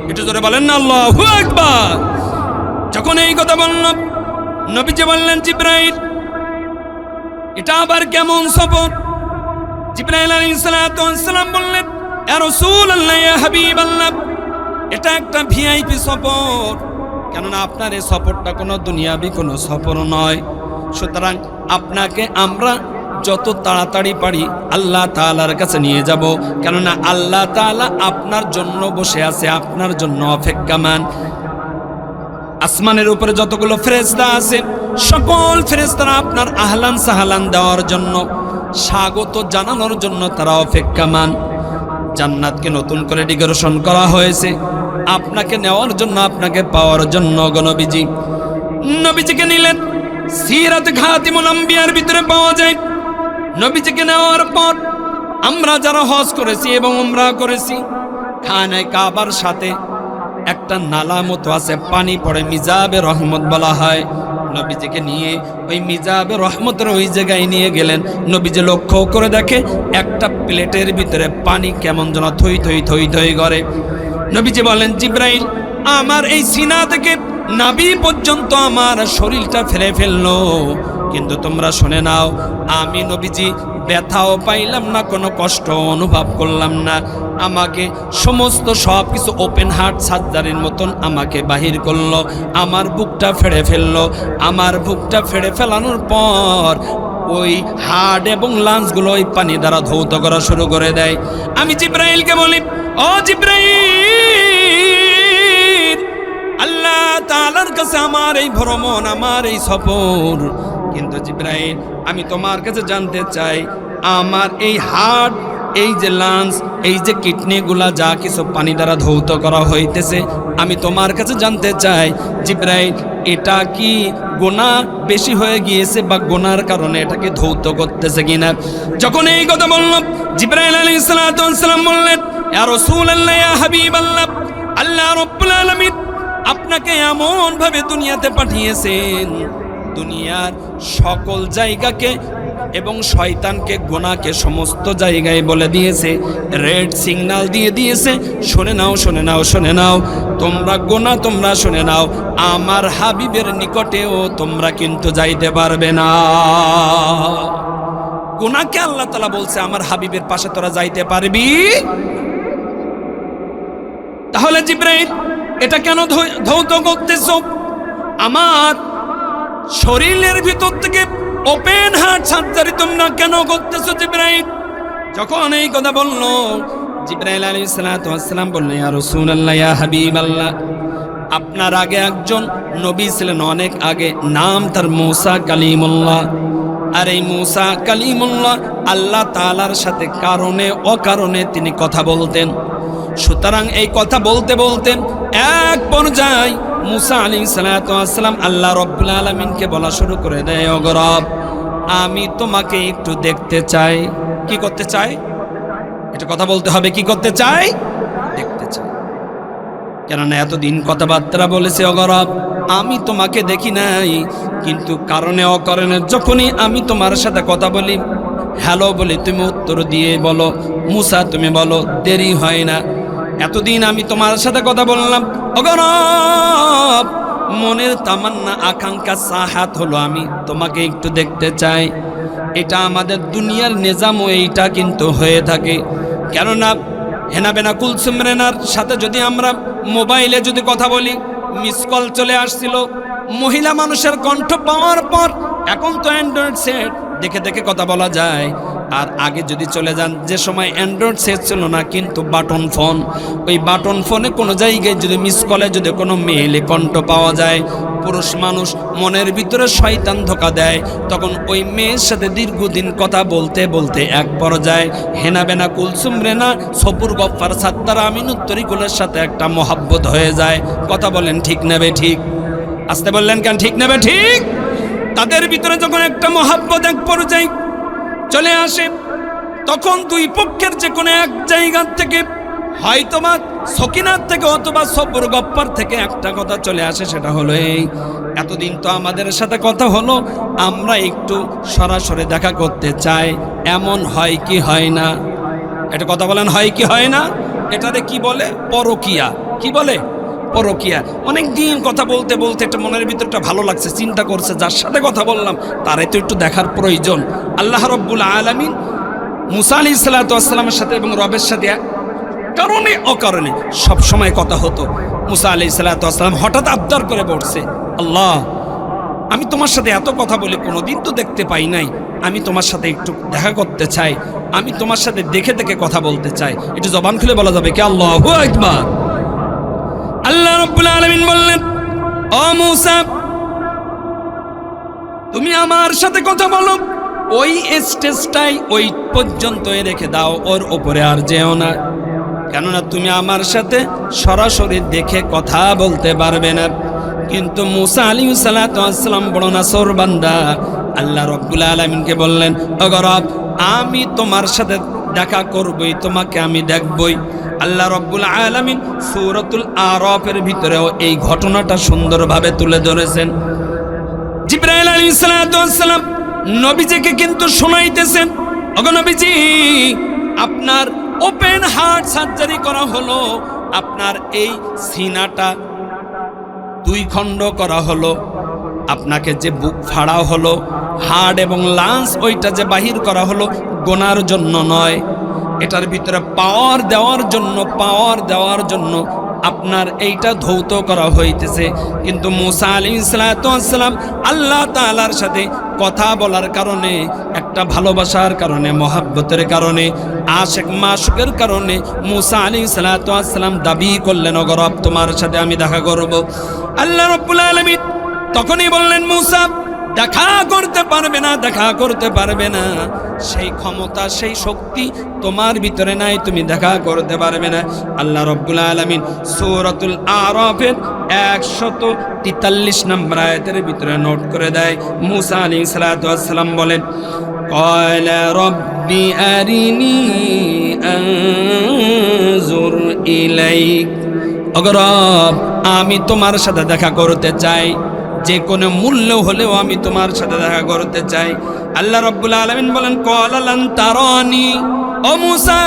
একটু জোরে বলেন না আল্লাহু আকবার। যখন এই কথা বলল, নবীজি বললেন, জিবরাইল, এটা আবার কেমন সফর? জিবরাইল আলাইহিস সালাতু ওয়াস সালাম বললেন, ইয়া রাসূলুল্লাহ, ইয়া হাবিবাল্লাহ, এটা একটা ভিআইপি সফর, কেননা আপনার এই সফরটা কোনো দুনিয়াবি কোনো সফর নয়। সুতরাং আপনাকে আমরা যত তাড়াতাড়ি পারি আল্লাহ তাআলার কাছে নিয়ে যাব, কেননা আল্লাহ তাআলা আপনার জন্য বসে আছে, আপনার জন্য অপেক্ষামান। আসমানের উপরে যতগুলো ফেরেশতা আছে, সকল ফেরেশতারা আপনার আহলান সাহালান দেওয়ার জন্য, স্বাগত জানানোর জন্য তারা অপেক্ষামান। জান্নাতকে নতুন করে ডেকোরেশন করা হয়েছে আপনাকে নেওয়ার জন্য, আপনাকে পাওয়ার জন্য। নবীজিকে নিলেন। সিরাত খাতিমুল আম্বিয়ার ভিতরে পাওয়া যায়, নবীজিকে নেওয়ার পর আমরা যারা হজ করেছি এবং উমরা করেছি, খানে কাবার সাথে একটা নালা মতো আছে, পানি পড়ে, মিজাবে রহমত বলা হয়। নবীজিকে নিয়ে ওই মিজাবে রহমতের ওই জায়গায় নিয়ে গেলেন। নবীজি লক্ষ্য করে দেখে একটা প্লেটের ভিতরে পানি কেমন যেন থই থই থই থই করে। নবীজি বলেন, জিবরাইল, আমার এই সিনা থেকে নাভি পর্যন্ত আমার শরীরটা ফেলে ফেললো, কিন্তু তোমরা শুনে নাও, আমি নবীজি ব্যথাও পাইলাম না, কোনো কষ্ট অনুভব করলাম না। আমাকে সমস্ত সব কিছু ওপেন হার্ট সার্জারির মতন আমাকে বাহির করলো, আমার বুকটা ফেড়ে ফেললো। আমার বুকটা ফেড়ে ফেলানোর পর ওই হার্ট এবং লাঞ্চগুলো ওই পানি দ্বারা ধৌত করা শুরু করে দেয়। আমি জিবরাইলকে বলি, ও জিবরাইল, আল্লাহ তাআলার কাছে আমার এই ভ্রমণ, আমার এই সফর, কিন্তু জিবরাইল, আমি তোমার কাছে জানতে চাই, আমার এই হার্ট, এই যে লাঞ্চ, এই যে কিডনিগুলা যা কিছু পানি দ্বারা ধৌত করা হইতেছে, আমি তোমার কাছে জানতে চাই, জিবরাইল, এটা কি গুনাহ বেশি হয়ে গিয়েছে বা গুনার কারণে এটাকে ধৌত করতেছে কিনা? যখন এই কথা বললাম, জিবরাইল আলাইহিস সালাতু ওয়াস সালাম বললেন, ইয়া রাসূলুল্লাহ, ইয়া হাবিবাল্লাহ, আল্লাহ রাব্বুল আলামিন আপনাকে এমন ভাবে দুনিয়াতে পাঠিয়েছেন, দুনিয়ার সকল জায়গাকে এবং শয়তানকে গুনাহকে সমস্ত জায়গায় বলে দিয়েছে, রেড সিগন্যাল দিয়ে দিয়েছে, শুনে নাও শুনে নাও শুনে নাও, তোমরা গুনাহ তোমরা শুনে নাও, আমার হাবিবের নিকটেও তোমরা কিন্তু যাইতে পারবে না। গুনাহকে আল্লাহ তাআলা বলছে আমার হাবিবের পাশে তোরা যাইতে পারবি। তাহলে জিবরাইল এটা কেন ধৌত করতেছ? আমার শরীরের ভিতর থেকে ওপেন হার্ট সার্জারি তোমরা কেন করতেছো জিবরাইল? যখন এই কথা বললো, জিবরাইল আলাইহিস সালাতু ওয়াস সালাম বললেন, ইয়া রাসূলুল্লাহ, ইয়া হাবিবাল্লাহ, আপনার আগে একজন নবী ছিলেন, অনেক আগে, নাম তার মূসা কালিমুল্লাহ। আর এই মূসা কালিমুল্লাহ আল্লাহ তাআলার সাথে কারণে অকারণে তিনি কথা বলতেন। সুতরাং এই কথা বলতে বলতে এক পর্যায়ে মূসা আলাইহিস সালাতু ওয়াস সালাম আল্লাহ রাব্বুল আলামিনকে বলা শুরু করে দেয়, ও রব, আমি তোমাকে একটু দেখতে চাই। কি করতে চাই? এটা কথা বলতে হবে, কি করতে চাই? দেখতে চাই। কেননা এতদিন কথাবার্তা বলেছে, ও রব, আমি তোমাকে দেখি নাই, কিন্তু কারণে অকারণে যখনই আমি তোমার সাথে কথা বলি, হ্যালো বলি, তুমি উত্তর দিয়ে বলো, মূসা তুমি বলো, দেরি হয় না। এতদিন আমি তোমার সাথে কথা বললাম, ও রব, মনের তামান্না আকাঙ্ক্ষা সাহাত হলো আমি তোমাকে একটু দেখতে চাই। এটা আমাদের দুনিয়ার নিজামও এইটা কিন্তু হয়ে থাকে। কেননা হেনাবেনা কুলসুম রেনার সাথে যদি আমরা মোবাইলে যদি কথা বলি, মিস কল চলে আসছিল, মহিলা মানুষের কণ্ঠ পাওয়ার পর এখন তো অ্যান্ড্রয়েড সেট, দেখে দেখে কথা বলা যায়। আর আগে যদি চলে যান, যে সময় অ্যান্ড্রয়েড সেট ছিল না, কিন্তু বাটন ফোন, ওই বাটন ফোনে কোনো জায়গায় যদি মিস কলে যদি কোনো মেয়েলে কণ্ঠ পাওয়া যায়, পুরুষ মানুষ মনের ভিতরে শয়তান ধোকা দেয়, তখন ওই মেয়ের সাথে দীর্ঘদিন কথা বলতে বলতে এক পর্যায়ে হেনাবেনা কুলসুম রেনা, সপুর গফফার সাত্তার আমিনুত তরিকুলের সাথে একটা মহাব্বত হয়ে যায়। কথা বলেন ঠিক নেবে ঠিক? আসতে বললেন কেন? ঠিক নেবে ঠিক? তাদের ভিতরে যখন একটা মহাব্বত এক পর্যায়ে চলে আসে, তখন দুই পক্ষের যে কোনো এক জায়গা থেকে, হয়তোবা সকিনার থেকে অথবা সবর গপ্পার থেকে একটা কথা চলে আসে, সেটা হলো এই, এতদিন তো আমাদের সাথে কথা হলো, আমরা একটু সরাসরি দেখা করতে চাই। এমন হয় কি হয় না? এটা কথা বলেন, হয় কি হয় না? এটাতে কি বলে? পরকিয়া। কি বলে? পরকিয়া। অনেক দিন কথা বলতে বলতে একটা মনের ভিতরটা ভালো লাগছে, চিন্তা করছে যার সাথে কথা বললাম তারাই তো একটু দেখার প্রয়োজন। আল্লাহ রাব্বুল আলামিন মূসা আলাইহিস সালাতু ওয়াস সালামের সাথে এবং রবের সাথে কারণে অকারণে সব সময় কথা হতো। মূসা আলাইহিস সালাতু ওয়াস সালাম হঠাৎ আবদার করে বলছে, আল্লাহ, আমি তোমার সাথে এত কথা বলে কোনোদিন তো দেখতে পাই নাই, আমি তোমার সাথে একটু দেখা করতে চাই, আমি তোমার সাথে দেখে দেখে কথা বলতে চাই। একটু জবান খুলে বলা যাবে কি? আল্লাহু আকবার। আল্লাহ রাব্বুল আলামিন বললেন, ও মূসা, তুমি আমার সাথে কথা বলো, ওই স্টেজটাই ওই পর্যন্তই রেখে দাও, ওর উপরে আর যেও না। কেননা তুমি আমার সাথে সরাসরি দেখে কথা বলতে পারবে না। কিন্তু মূসা আলাইহিস সালাতু ওয়াস সালাম বড় নাছর বান্দা, আল্লাহ রাব্বুল আলামিনকে বললেন, ও রব, আমি তোমার সাথে দেখা করবই, তোমাকে আমি দেখবই। আল্লাহ রাব্বুল আলামিন সূরাতুল আরাফের ভিতরেও এই ঘটনাটা সুন্দরভাবে তুলে ধরেছেন। জিবরাইল আলাইহিস সালাতু ওয়াস সালাম নবীজিকে কিন্তু শোনাইতেছেন, ওগো নবীজি, আপনার ওপেন হার্ট সার্জারি করা হলো, আপনার এই সিনাটা দুই খণ্ড করা হলো, আপনাকে যে বুক ফাড়া হলো, হার্ট এবং লাংস ওইটা যে বাহির করা হলো, গোনার জন্য নয়, এটার ভিতরে পাওয়ার দেওয়ার জন্য আপনার এইটা ধৌত করা হইতেছে। কিন্তু মূসা আলাইহিস সালাতু ওয়াস সালাম আল্লাহ তাআলার সাথে কথা বলার কারণে, একটা ভালোবাসার কারণে, মহাব্বতের কারণে, আশিক মাশুকের কারণে মূসা আলাইহিস সালাতু ওয়াস সালাম দাবি করলেন, ওগো রব, তোমার সাথে আমি দেখা করব। আল্লাহ রাব্বুল আলামিন তখনই বললেন, মূসা, দেখা করতে পারবে না, সেই ক্ষমতা সেই শক্তি তোমার ভিতরে নাই, তুমি দেখা করতে পারবে না। আল্লাহ রাব্বুল আলামিন সূরাতুল আরাফের 143 নম্বর আয়াতের ভিতরে নোট করে দেয়, মূসা আলাইহিস সালাতু ওয়াস সালাম বলেন, ক্বালা রাব্বি আরিনি ওগো রব, আমি তোমার সাথে দেখা করতে চাই, যে কোনো মূল্য হলেও আমি তোমার সাথে দেখা করতে চাই। আল্লাহ রাব্বুল আলামিন বলেন, ক্বালা লান তারানি, ও মূসা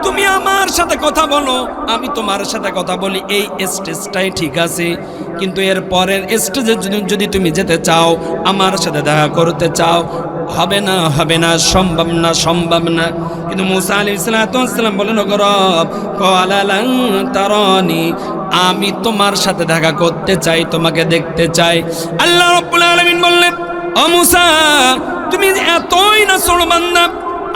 তুমি আমার সাথে কথা বলো, আমি তোমার সাথে কথা বলি, এই স্টেজটাই ঠিক আছে, কিন্তু এর পরের স্টেজে যদি তুমি যেতে চাও, আমার সাথে দেখা করতে চাও, হবে না, হবে না, সম্ভব না, সম্ভব না। কিন্তু মূসা আলাইহিস সালাম বলেন, ওগো রব, ক্বালা লান তারানি, আমি তোমার সাথে দেখা করতে চাই, তোমাকে দেখতে চাই। আল্লাহ রাব্বুল আলামিন বললেন, ও মূসা তুমি এতই না ছোট বান্দা,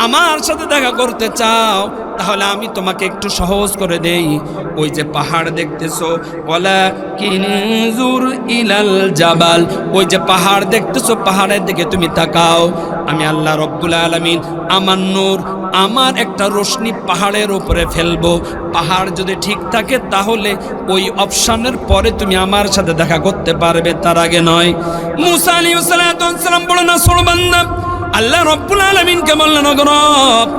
আমার সাথে দেখা করতে চাও, তাহলে আমি তোমাকে একটু সহজ করে দেই। ওই যে পাহাড় দেখতেছো, ওয়ালা কিনজুর ইলাল জাবাল, ওই যে পাহাড় দেখতেছো, পাহাড়ের দিকে তুমি তাকাও। আমি আল্লাহ রাব্বুল আলামিন আমার নূর, আমার একটা রোশনি পাহাড়ের উপরে ফেলবো। পাহাড় যদি ঠিক থাকে তাহলে ওই অপশনের পরে তুমি আমার সাথে দেখা করতে পারবে, তার আগে নয়। মূসা আলাইহিস সালাম বলেন, না ছোট বান্দা, আল্লাহ রাব্বুল আলামিনকে বললেন, ওগো রব,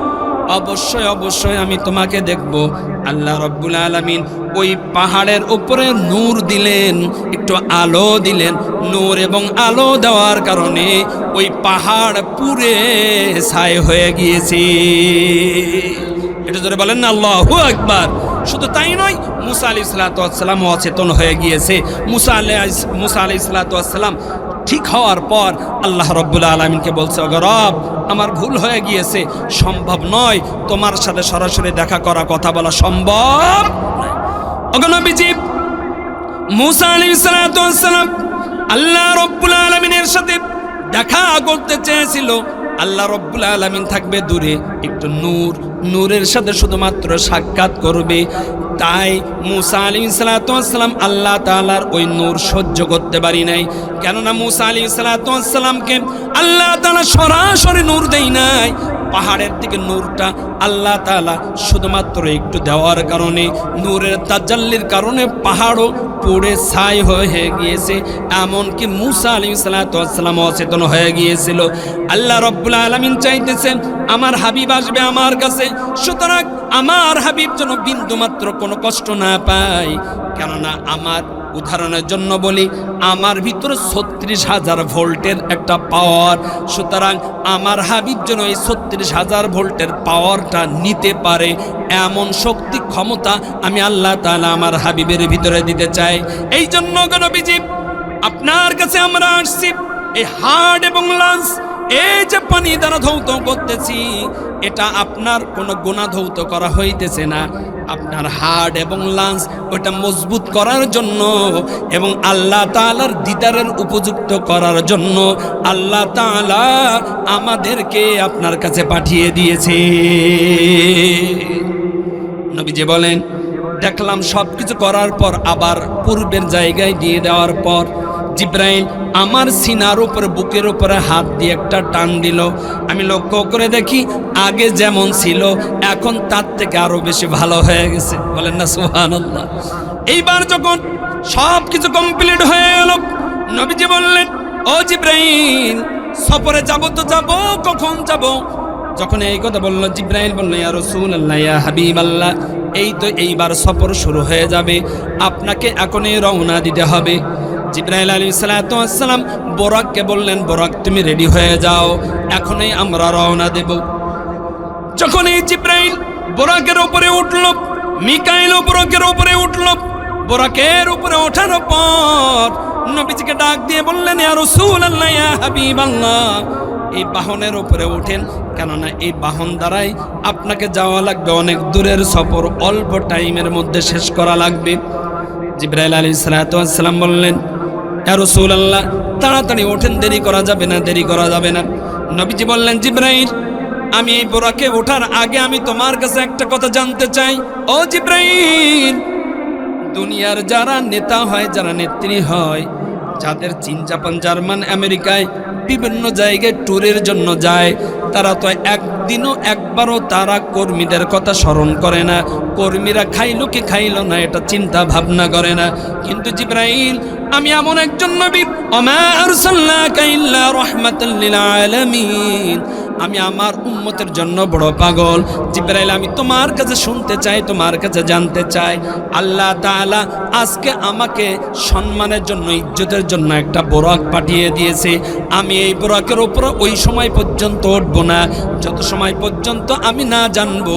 অবশ্যই অবশ্যই আমি তোমাকে দেখব। আল্লাহ রাব্বুল আলামিন ওই পাহাড়ের উপরে নূর দিলেন, একটু আলো দিলেন। নূর এবং আলো দেওয়ার কারণে ওই পাহাড় পুরে ছাই হয়ে গিয়েছে। এটা ধরে বলেন না আল্লাহু আকবার। শুধু তাই নয়, মূসা আলাইহিস সালাম অচেতন হয়ে গিয়েছে। মূসা আলাইহিস সালাম ঠিক হওয়ার পর আল্লাহ রাব্বুল আলামিনকে বলছে, ওগো রব, আমার ভুল হয়ে গিয়েছে, সম্ভব নয় তোমার সাথে সরাসরি দেখা করা, কথা বলা সম্ভব নয়। ওগো নবীজি, মূসা আলাইহিস সালাম আল্লাহ রাব্বুল আলামিনের সাথে দেখা করতে চেয়েছিল। আল্লাহ রাব্বুল আলামিন থাকবে দূরে, একটু নূরের সাথে শুধুমাত্র সাক্ষাৎ করবে। তাই মূসা আলাইহিস সালাম আল্লাহ তাআলার ওই নূর সহ্য করতে পারি নাই। কেননা মূসা আলাইহিস সালামকে আল্লাহ তাআলা সরাসরি নূর দেয় নাই, পাহাড়ের দিকে নূরটা আল্লাহ তাআলা শুধুমাত্র একটু দেওয়ার কারণে, নূরের তাজাল্লির কারণে পাহাড়ও পুড়ে ছাই হয়ে গিয়েছে। এমনকি মূসা আলাইহিস সালাম অচেতন হয়ে গিয়েছিল। আল্লাহ রাব্বুল আলামিন চাইতেছেন আমার হাবিব আসবে আমার কাছে, সুতরাং আমার হাবিব যেন বিন্দুমাত্র কোনো কষ্ট না পায়। কেননা আমার উদাহরণের জন্য বলি, আমার ভিতরে 36,000 ভোল্টের একটা পাওয়ার, সুতরাং আমার হাবিব যেন এই 36,000 ভোল্টের পাওয়ারটা নিতে পারে, এমন শক্তি ক্ষমতা আমি আল্লাহ তাআলা আমার হাবিবের ভিতরে দিতে চাই। এই জন্য নবীজি আপনার কাছে আমরা আসছি, এই হার্ট এবং লাংস, এই যে পানি দ্বারা ধৌত করতেছি, এটা আপনার কোনো গুনাহ ধৌত করা হইতেছে না, আপনার হার্ট এবং লাংস ওটা মজবুত করার জন্য এবং আল্লাহ তাআলার দিদারের উপযুক্ত করার জন্য আল্লাহ তাআলা আমাদেরকে আপনার কাছে পাঠিয়ে দিয়েছে। নবীজি বলেন, দেখলাম সবকিছু করার পর আবার পূর্বের জায়গায় দিয়ে দেওয়ার পর জিব্রাইল আমার সিনার উপরে, বুকের উপরে হাত দিয়ে একটা টান দিল। আমি লক্ষ্য করে দেখি আগে যেমন ছিল এখন তার থেকে আরো বেশি ভালো হয়ে গেছে। বলেন না সুবহানাল্লাহ। এইবার যখন সব কিছু কমপ্লিট হয়ে গেল, নবীজি বললেন, ও জিব্রাইল, সফরে যাব তো যাব, কখন যাব? যখন এই কথা বলল, জিব্রাইল বলল, ইয়া রাসূলুল্লাহ, ইয়া হাবিবাল্লাহ, এই তো এইবার সফর শুরু হয়ে যাবে, আপনাকে এখনই রওনা দিতে হবে। জিব্রাইল আলাইহিস সালাম বোরাককে বললেন, বোরাক তুমি রেডি হয়ে যাও, এখনই আমরা রওনা দেব। যখন এই জিব্রাইল বোরাকের উপরে উঠল, মিকাইল বোরাকের উপরে উঠল, বোরাকের উপরে ওঠার পর নবীজিকে ডাক দিয়ে বললেন, ইয়া রাসূলুল্লাহ, ইয়া হাবিবাল্লাহ, এই বাহনের উপরে ওঠেন, কেননা এই বাহন দ্বারাই আপনাকে যাওয়া লাগবে অনেক দূরের সফর, অল্প টাইমের মধ্যে শেষ করা লাগবে। জিব্রাইল আলাইহিস সালাম বললেন, ইয়া রাসূলুল্লাহ, তাড়াতাড়ি ওঠেন, দেরি করা যাবে না, দেরি করা যাবে না। নবীজি বললেন, জিব্রাইল, আমি এই বোরাকে ওঠার আগে আমি তোমার কাছে একটা কথা জানতে চাই। ও জিব্রাইল, দুনিয়ার যারা নেতা হয়, যারা নেত্রী হয়, যাদের চীন, জাপান, জার্মান, আমেরিকায় বিভিন্ন জায়গায় ট্যুরের জন্য যায়, তারা তো একদিনও একবারও তারা কর্মীদের কথা স্মরণ করে না, কর্মীরা খাইলো কি খাইলো না এটা চিন্তা ভাবনা করে না। কিন্তু জিব্রাইল, আমি এমন একজন নবী, ওমা আরসালনাকা ইল্লা রাহমাতাল লিল আলামিন, আমি আমার উম্মতের জন্য বড় পাগল। জিবরাইল আমি তোমার কাছে শুনতে চাই, তোমার কাছে জানতে চাই, আল্লাহ তাআলা আজকে আমাকে সম্মানের জন্য, ইজ্জতের জন্য একটা বোরাক পাঠিয়ে দিয়েছে। আমি এই বোরাকের উপরে ওই সময় পর্যন্ত উঠব না যত সময় পর্যন্ত আমি না জানবো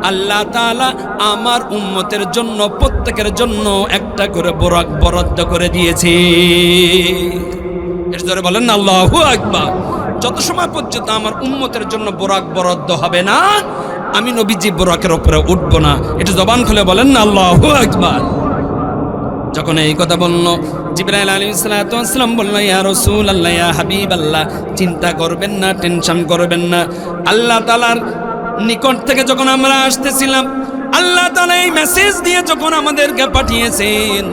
আল্লাহ তাআলা আমার উম্মতের জন্য, প্রত্যেকের জন্য একটা করে বোরাক বরাদ্দ করে দিয়েছে। এর জোরে বলেন না আল্লাহু আকবার। যত সময় পর্যন্ত আমার উম্মতের জন্য বোরাক বরাদ্দ হবে না, আমি নবীজি বোরাকের উপরে উঠব না। এটা জবান খুলে বলেন না আল্লাহু আকবার। যখন এই কথা বলল, জিবরাইল আলাইহিস সালাতু ওয়াস সালাম বলল, ইয়া রাসূলুল্লাহ, ইয়া হাবিবাল্লাহ, চিন্তা করবেন না, টেনশন করবেন না। আল্লাহ তাআলার নিকট থেকে যখন আমরা আসতেছিলাম, আল্লাহ তাআলা এই মেসেজ দিয়ে যখন আমাদেরকে পাঠিয়েছেন,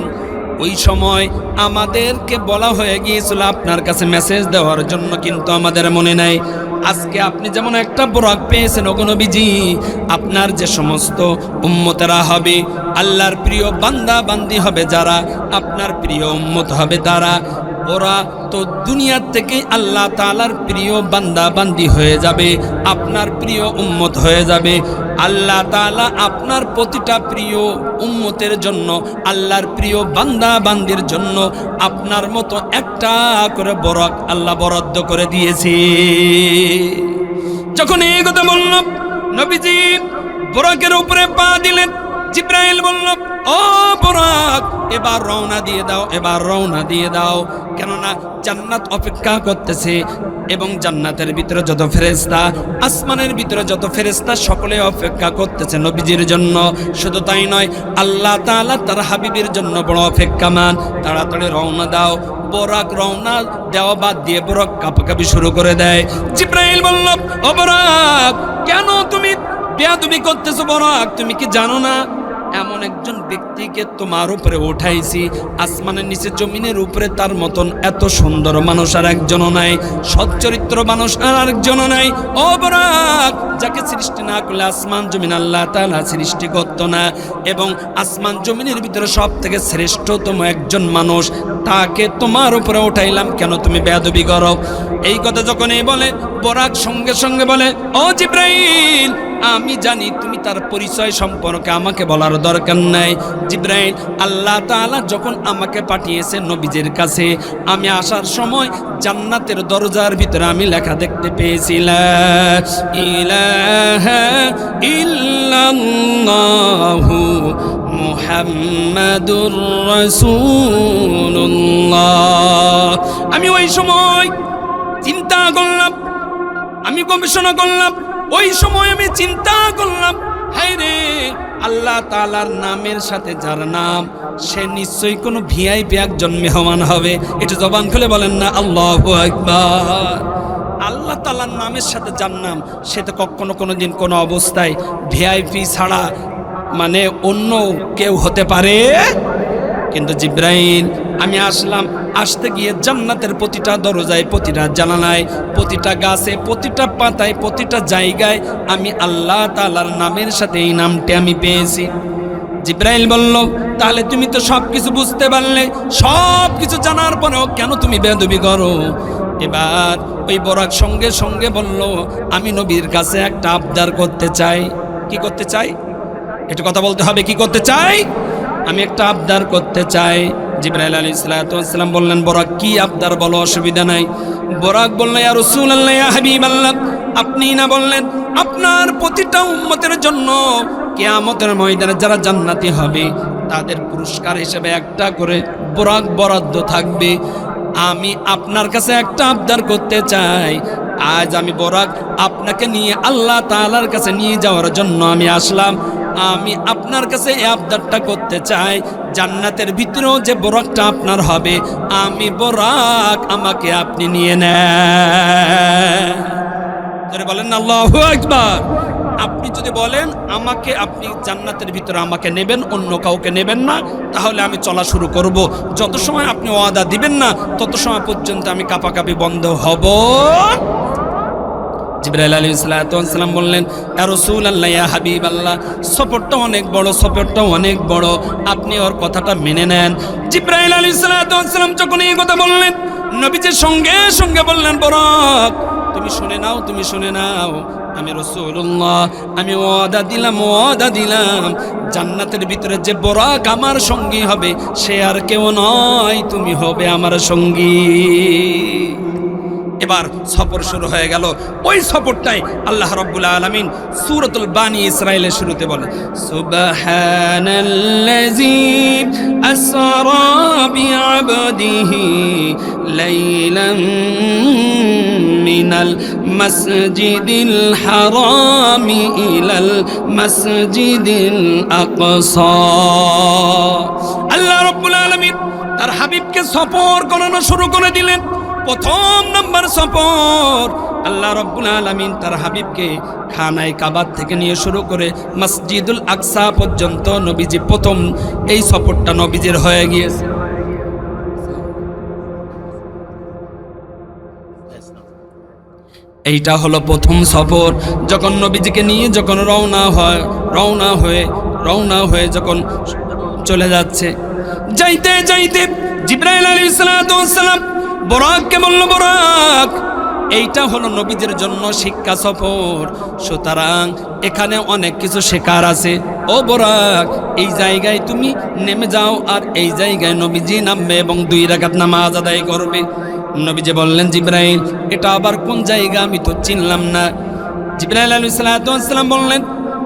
ওই সময় আমাদেরকে বলা হয়ে গিয়েছিল আপনার কাছে মেসেজ দেওয়ার জন্য, কিন্তু আমাদের মনে নাই। আজকে আপনি যেমন একটা বোরাক পেয়েছেন ওগো নবীজি, আপনার যে সমস্ত উম্মতেরা হবে, আল্লাহর প্রিয় বান্দা বান্দি হবে যারা, আপনার প্রিয় উম্মত হবে তারা, ওরা তো দুনিয়ার থেকে আল্লাহ তাআলার প্রিয় বান্দা বান্দি হয়ে যাবে, আপনার প্রিয় উম্মত হয়ে যাবে। আল্লাহ তাআলা আপনার প্রতিটা প্রিয় উম্মতের জন্য, আল্লাহর প্রিয় বান্দা বান্দির জন্য আপনার মতো একটা করে বোরাক আল্লাহ বরাদ্দ করে দিয়েছে। যখন এই কথা বলল, নবীজি বোরাকের উপরে পা দিলেন। জিবরাইল বলল, ও বোরাক, এবার রওনা দিয়ে দাও, এবার রওনা দিয়ে দাও, কেননা জান্নাত অপেক্ষা করতেছে। এবং জান্নাতের ভিতরে যত ফেরেশতা, আসমানের ভিতরে যত ফেরেশতা, সকলে অপেক্ষা করতেছে নবীজির জন্য। শুধু তাই নয়, আল্লাহ তাআলা তার হাবিবের জন্য বড় অপেক্ষামান। তাড়াতাড়ি রওনা দাও। বোরাক রওনা দেওয়া বাদ দিয়ে বোরাক কাঁপাকাঁপি শুরু করে দেয়। জিবরাইল বলল, ও বোরাক, কেন তুমি বেয়াদবি করতেছো? বোরাক, তুমি কি জানো না এমন একজন ব্যক্তিকে তোমার উপরে উঠাইছি, আসমানের নিচে জমিনের উপরে তার মতন এত সুন্দর মানুষ আর একজনও নাই, সচ্চরিত্র মানুষ আর একজনও নাই। ও বোরাক, যাকে সৃষ্টি না করলে আসমান জমিন আল্লাহ তাআলা সৃষ্টি করতো না, এবং আসমান জমিনের ভিতরে সব থেকে শ্রেষ্ঠতম একজন মানুষ, তাকে তোমার উপরে উঠাইলাম, কেন তুমি বেয়াদবি করো? এই কথা যখন এই বলে, বোরাক সঙ্গে সঙ্গে বলে, ও জিবরাইল, আমি জানি তুমি তার পরিচয় সম্পর্কে আমাকে বলার দরকার নাই। জিবরাইল, আল্লাহ তাআলা যখন আমাকে পাঠিয়েছে নবীজির কাছে, আমি আসার সময় জান্নাতের দরজার ভিতরে আমি লেখা দেখতে পেয়েছিলাম, ইলাহা ইল্লাল্লাহু মুহাম্মাদুর রাসূলুল্লাহ। আমি ওই সময় চিন্তা করলাম, আমি গবেষণা করলাম, ওই সময় আমি চিন্তা করলাম, হায় রে, আল্লাহ তাআলার নামের সাথে যার নাম, সে নিশ্চয়ই কোনো ভিআইপি একজন মেহমান হবে। একটু জবান খুলে বলেন না আল্লাহু আকবার। আল্লাহ তাআলার নামের সাথে যার নাম, সে তো কখনো কোনোদিন কোনো অবস্থায় ভিআইপি ছাড়া মানে অন্য কেউ হতে পারে। কিন্তু জিবরাইল, আমি আসলাম, আসতে গিয়ে জান্নাতের প্রতিটা দরজায়, প্রতিটা জানালায়, প্রতিটা গাছে, প্রতিটা পাতায়, প্রতিটা জায়গায় আমি আল্লাহ তাআলার নামের সাথে এই নামটি আমি পেয়েছি। জিবরাইল বলল, তাহলে তুমি তো সব কিছু বুঝতে পারলে, সব কিছু জানার পরেও কেন তুমি বেয়াদবি করো? এবার ওই বোরাক সঙ্গে সঙ্গে বলল, আমি নবীর কাছে একটা আবদার করতে চাই। কি করতে চাই? একটু কথা বলতে হবে। কি করতে চাই? আমি একটা আবদার করতে চাই। জিবরাইল আলাইহিস সালাতু ওয়াস সালাম বললেন, বোরাক, কি আবদার বলো, অসুবিধা নাই। বোরাক বলল, ইয়া রাসূলুল্লাহ, ইয়া হাবিবাল্লাহ, আপনি না বললেন আপনার প্রতিটা উম্মতের জন্য কিয়ামতের ময়দানে যারা জান্নাতি হবে তাদের পুরস্কার হিসেবে একটা করে বোরাক বরাদ্দ থাকবে। আমি আপনার কাছে একটা আবদার করতে চাই। আজ আমি বোরাক আপনাকে নিয়ে আল্লাহ তাআলার কাছে নিয়ে যাওয়ার জন্য আমি আসলাম। আমি আপনার কাছে এই আবদারটা করতে চাই, জান্নাতের ভিতরেও যে বোরাকটা আপনার হবে, আমি বোরাক আমাকে আপনি নিয়ে নেন। বলেন না আল্লাহু আকবার। আপনি যদি বলেন আমাকে আপনি জান্নাতের ভিতরে আমাকে নেবেন, অন্য কাউকে নেবেন না, তাহলে আমি চলা শুরু করব। যত সময় আপনি ওয়াদা দিবেন না, তত সময় পর্যন্ত আমি কাঁপাকাঁপি বন্ধ হব। জিবরাইল আলাইহিস সালাতু ওয়াস সালাম বললেন, ইয়া রাসূলুল্লাহ, ইয়া হাবিবাল্লাহ, সফরটা অনেক বড়, সফরটা অনেক বড়, আপনি ওর কথাটা মেনে নেন। জিবরাইল আলাইহিস সালাতু ওয়াস সালাম যখন এই কথা বললেন, নবীজির সঙ্গে সঙ্গে বললেন, বোরাক, তুমি শুনে নাও, আমি রাসূলুল্লাহ, আমি ওয়াদা দিলাম জান্নাতের ভিতরে যে বোরাক আমার সঙ্গী হবে সে আর কেউ নয়, তুমি হবে আমার সঙ্গী। এবার সফর শুরু হয়ে গেল। ওই সফরটাই আল্লাহ রাব্বুল আলামিন সূরাতুল বানি ইসরাঈলের শুরুতে বলে, সুবহানাল্লাযী আসরা বিআবদিহি লাইলাম মিনাল মাসজিদিল হারামি ইলাল মাসজিদিল আকসা। আল্লাহ রাব্বুল আলামিন তার হাবিবকে সফর করানো শুরু করে দিলেন। প্রথম নম্বর সফর, আল্লাহ রাব্বুল আলামিন তার হাবিবকে খানায় কাবা থেকে নিয়ে শুরু করে মসজিদুল আকসা পর্যন্ত নবীজি প্রথম এই সফরটা নবীজির হয়ে গিয়েছে। এইটা হলো প্রথম সফর। যখন নবীজিকে নিয়ে যখন রওনা হয়ে যখন চলে যাচ্ছে, যাইতে জিবরাইল আলাইহিস সালাতু ওয়াস সালাম বোরাককে বলল, বোরাক, এইটা হলো নবীদের জন্য শিক্ষা সফর, সুতরাং এখানে অনেক কিছু শেখার আছে। ও বোরাক, এই জায়গায় তুমি নেমে যাও, আর এই জায়গায় নবীজি নামবে এবং 2 রাকাত নামাজ আদায় করবে। নবীজি বললেন, জিবরাইল, এটা আবার কোন জায়গা, আমি তো চিনলাম না। জিবরাইল আলাইহিস সালাতু ওয়াস সালাম বললেন,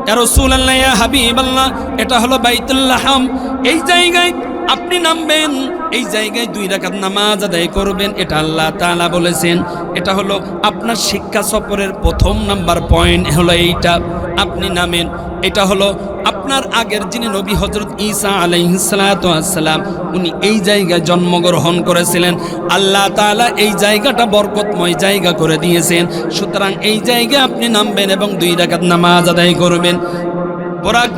ইয়া রাসূলুল্লাহ, ইয়া হাবিবাল্লাহ, এটা হলো বাইতুল লাহাম, এই জায়গায় আপনি নামবেন, এই জায়গায় 2 রাকাত নামাজ আদায় করবেন, এটা আল্লাহ তাআলা বলেছেন। এটা হলো আপনার শিক্ষা সফরের প্রথম নাম্বার পয়েন্ট হলো এইটা, আপনি নামেন। এটা হলো আপনার আগের যিনি নবী হযরত ঈসা আলাইহিস সালাতু ওয়াস সালাম, উনি এই জায়গায় জন্মগ্রহণ করেছিলেন। আল্লাহ তাআলা এই জায়গাটা বরকতময় জায়গা করে দিয়েছেন, সুতরাং এই জায়গায় আপনি নামবেন এবং 2 রাকাত নামাজ আদায় করবেন। বোরাক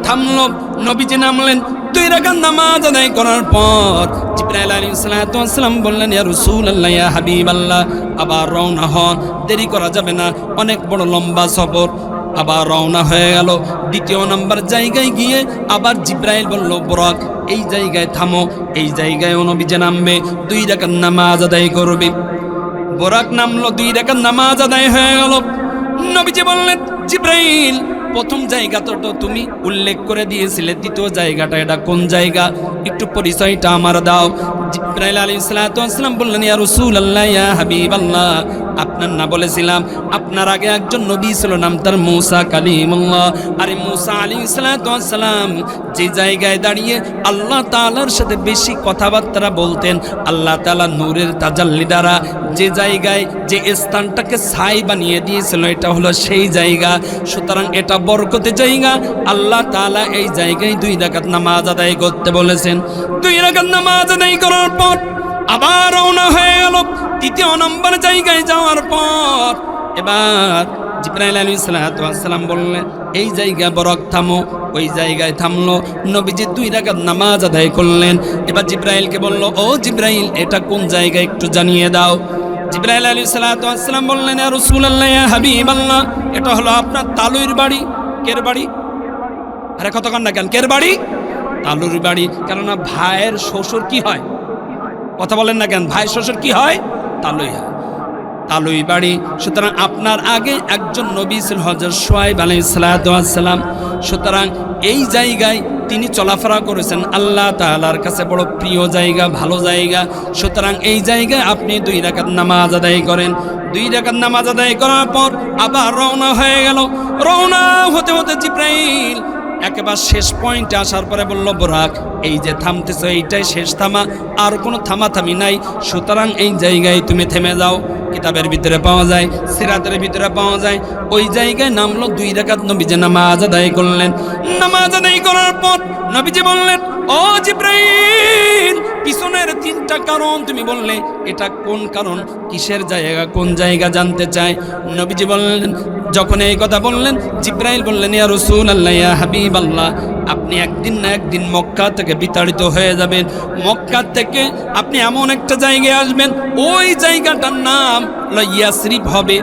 থামলো, নবীজি নামলেন। 2 রাকাত নামাজ আদায় করার পর জিবরাইল আলাইহিস সালাতু ওয়াস সালাম বললেন, ইয়া রাসূলুল্লাহ, ইয়া হাবিবাল্লাহ, আবার রওনা হন, দেরি করা যাবে না, অনেক বড় লম্বা সফর। আবার রওনা হয়ে গেল। 2য় নম্বর জায়গায় গিয়ে আবার জিবরাইল বলল, বোরাক, এই জায়গায় থামো, এই জায়গায় নবীজি নামবে, 2 রাকাত নামাজ আদায় করবে। বোরাক নামলো, 2 রাকাত নামাজ আদায় হয়ে গেল। নবীজি বললেন, জিবরাইল, প্রথম জায়গাটা তো তুমি উল্লেখ করে দিয়েছিলে, 2য় জায়গাটা এটা কোন জায়গা, একটু পরিচয়টা আমার দাও। জিবরাইল আলাইহিস সালাতু ওয়াস সালাম বললেন, ইয়া রাসূলুল্লাহ, ইয়া হাবিবাল্লাহ, আপনার না বলেছিলাম আপনার আগে একজন নবী ছিল, নাম তার মূসা কালিমুল্লাহ। আরে মূসা আলাইহিস সালাতু ওয়াস সালাম যে জায়গায় দাঁড়িয়ে আল্লাহ তাআলার সাথে বেশি কথাবার্তা বলতেন, আল্লাহ তাআলা নূরের তাজাল্লি দ্বারা যে জায়গায় যে স্থানটাকে ছাই বানিয়ে দিয়েছিল, এটা হলো সেই জায়গা। সুতরাং এটা বরকতের জায়গা। আল্লাহ তাআলা এই জায়গায় 2 রাকাত নামাজ আদায় করতে বলেছেন। 2 রাকাত নামাজ আদায় করার পর আবার রওনা হয়ে গেল। 3য় নম্বর জায়গায় যাওয়ার পর এবার জিবরাইল আলাইহিস সালাতু ওয়াস সালাম বললেন, এই জায়গায় বরক থামো, ওই জায়গায় থামলো। নবীজি 2 রাকাত নামাজ আদায় করলেন। এবার জিবরাইলকে বলল, ও জিবরাইল, এটা কোন জায়গায় একটু জানিয়ে দাও। জিবরাইল আলাইহিস সালাতু ওয়াস সালাম বললেন, ইয়া রাসূলুল্লাহ, ইয়া হাবিবাল্লাহ, এটা হলো আপনার তালুর বাড়ি। কের বাড়ি? আরে কতক্ষণ না কেন, কের বাড়ি? তালুর বাড়ি। কেননা ভাইয়ের শ্বশুর কি হয়? কথা বলেন না কেন, ভাই শ্বশুর কি হয়? তালুই হয়, তালুই বাড়ি। সুতরাং আপনার আগে একজন নবী ছিল হযরত শুআয়ব আলাইহিস সালাতু ওয়াস সালাম। সুতরাং এই জায়গায় তিনি চলাফেরা করেছেন, আল্লাহ তাআলার কাছে বড় প্রিয় জায়গা, ভালো জায়গা। সুতরাং এই জায়গায় আপনি 2 রাকাত নামাজ আদায় করেন। 2 রাকাত নামাজ আদায় করার পর আবার রওনা হয়ে গেল। রওনা হতে হতে জিবরাইল একেবারে শেষ পয়েন্টে আসার পরে বলল, বোরাক, এই যে থামতেছো, এইটাই শেষ থামা, আর কোনো থামাথামি নাই। সুতরাং এই জায়গায় তুমি থেমে যাও। কিতাবের ভিতরে পাওয়া যায়, সিরাতের ভিতরে পাওয়া যায়, ওই জায়গায় নামলো। 2 রাকাত নবীজি নামাজ আদায় করলেন। নামাজ আদায় করার পর নবীজি বললেন, ও জিবরাইল, পিছনের 3টা কারণ তুমি বললে, এটা কোন কারণ, কিসের জায়গা, কোন জায়গা জানতে চাই। নবীজি বললেন, যখন এই কথা বললেন, জিব্রাইল বললেন, ইয়া রাসূলুল্লাহ, ইয়া হাবিবাল্লাহ, আপনি একদিন না একদিন মক্কা থেকে বিতাড়িত হয়ে যাবেন। মক্কা থেকে আপনি এমন একটা জায়গায় আসবেন, ওই জায়গাটার নাম ইয়াসরিব হবে,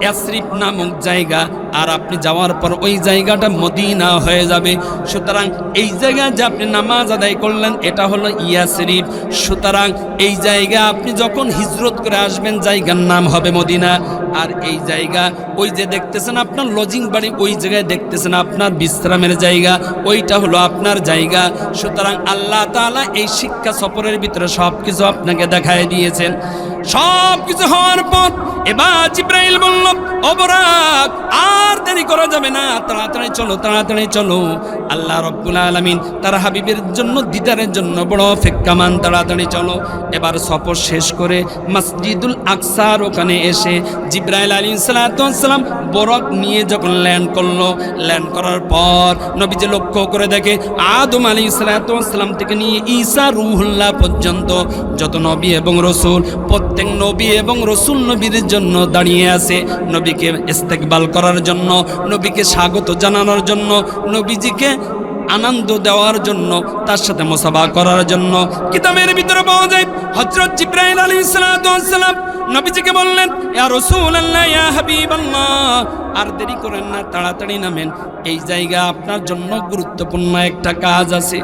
ইয়াসরিব নামক জায়গা। আর আপনি যাওয়ার পর ওই জায়গাটা মদিনা হয়ে যাবে। সুতরাং এই জায়গায় যে আপনি নামাজ আদায় করলেন, এটা হলো ইয়াসরিব। সুতরাং এই জায়গা আপনি যখন হিজরত করে আসবেন, জায়গার নাম হবে মদিনা। আর এই জায়গা ওই যে দেখতেছেন আপনার লজিং বাড়ি, ওই জায়গায় দেখতেছেন আপনার বিশ্রামের জায়গা, ওইটা হলো আপনার জায়গা। সুতরাং আল্লাহ তাআলা এই শিক্ষা সফরের ভিতরে সব কিছু আপনাকে দেখায় দিয়েছেন। সব কিছু হওয়ার পর এবার জিব্রাইল বলল, ও বুরাক, আর দেরি করা যাবে না, তাড়াতাড়ি চলো, তাড়াতাড়ি চলো। আল্লাহ রাব্বুল আলামিন তার হাবিবের জন্য, দিদারের জন্য বড় অপেক্ষামান, তাড়াতাড়ি চলো। এবার সফর শেষ করে মসজিদুল আকসার ওখানে এসে জিব্রাইল আলাইহিস সালাতু ওয়াস সালাম বরক নিয়ে যখন ল্যান্ড করলো, ল্যান্ড করার পর নবীজি লক্ষ্য করে দেখে আদম আলাইহিস সালাতু ওয়াস সালাম থেকে নিয়ে ঈসা রূহুল্লাহ পর্যন্ত যত নবী এবং রাসূল, প্রত্যেক নবী এবং রাসূল নবীর জন্য দাঁড়িয়ে আছে, নবীকে ইস্তেকবাল করার জন্য, নবীকে স্বাগত জানানোর জন্য, নবীজিকে আনন্দ দেওয়ার জন্য, তার সাথে মুসাফা করার জন্য। কিতাবের ভিতরে পাওয়া যায় হযরত জিবরাইল আলাইহিস সালাতু ওয়াস সালাম নবীজিকে বললেন, ইয়া রাসূলুল্লাহ, ইয়া হাবিবাল্লাহ, আর দেরি করেন না, তাড়াতাড়ি নামেন, এই জায়গা আপনার জন্য গুরুত্বপূর্ণ একটা কাজ আছে।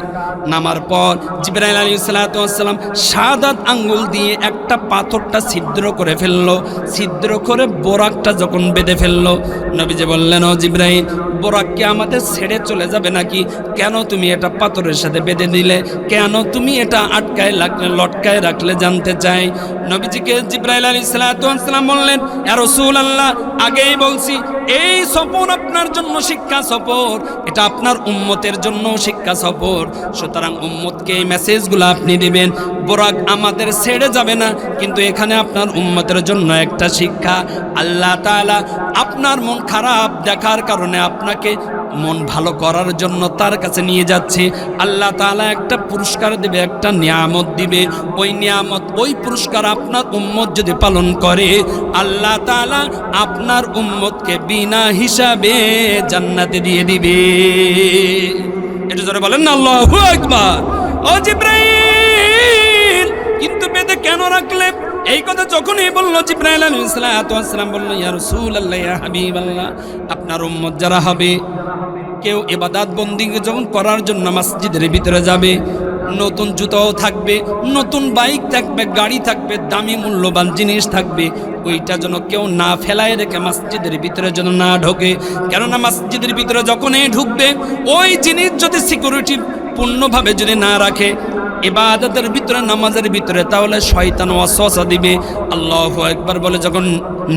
নামার পর জিবরাইল আলাইহিস সালাতু ওয়াস সালাম শাহাদাত আঙ্গুল দিয়ে একটা পাথরটা ছিদ্র করে ফেললো। ছিদ্র করে বোরাকটা যখন বেঁধে ফেললো, নবীজি বললেন, ও জিবরাইল, বোরাককে আমাদের ছেড়ে চলে যাবে নাকি? কেন তুমি এটা পাথরের সাথে বেঁধে দিলে? কেন তুমি এটা আটকায় রাখলে, লটকায় রাখলে? জানতে চাই। নবীজিকে জিবরাইল আলাইহিস সালাতু ওয়াস সালাম বললেন, ইয়া রাসূলুল্লাহ, আগেই বলছি এই সফর আপনার জন্য শিক্ষা সফর, এটা আপনার উম্মতের জন্য শিক্ষা সফর। সুতরাং উম্মতকে এই মেসেজগুলো আপনি দিবেন, বোরাক আমাদের ছেড়ে যাবে না, কিন্তু এখানে আপনার উম্মতের জন্য একটা শিক্ষা। আল্লাহ তাআলা আপনার মন খারাপ দেখার কারণে আপনাকে মন ভালো করার জন্য তার কাছে নিয়ে যাচ্ছে। আল্লাহ তাআলা একটা পুরস্কার দিবে, একটা নিয়ামত দিবে। ওই নিয়ামত, ওই পুরস্কার আপনার উম্মত যদি পালন করে, আল্লাহ তাআলা আপনার উম্মতকে বিনা হিসাবে জান্নাতে দিয়ে দিবে। এটা জোরে বলেন না, আল্লাহু আকবার। ও জিবরাইল, কিন্তু বেঁধে কেন রাখলে? এই কথা যখনই বলল, জিবরাইল আলাইহিস সালাতু ওয়াস সালাম বলল, ইয়া রাসূলুল্লাহ, ইয়া হাবিবাল্লাহ, আপনার উম্মত যারা হবে, কেউ ইবাদত বন্দেগী যখন করার জন্য মসজিদের ভিতরে যাবে, নতুন জুতাও থাকবে, নতুন বাইক থাকবে, গাড়ি থাকবে, দামি মূল্যবান জিনিস থাকবে, ওইটা যেন কেউ না ফেলায় রেখে মসজিদের ভিতরে যেন না ঢোকে। কেননা মসজিদের ভিতরে যখনই ঢুকবে, ওই জিনিস যদি সিকিউরিটি পূর্ণভাবে যদি না রাখে ইবাদতের ভিতরে, নামাজের ভিতরে, তাহলে শয়তান ওয়াসওয়াসা দিবে। আল্লাহু আকবার বলে যখন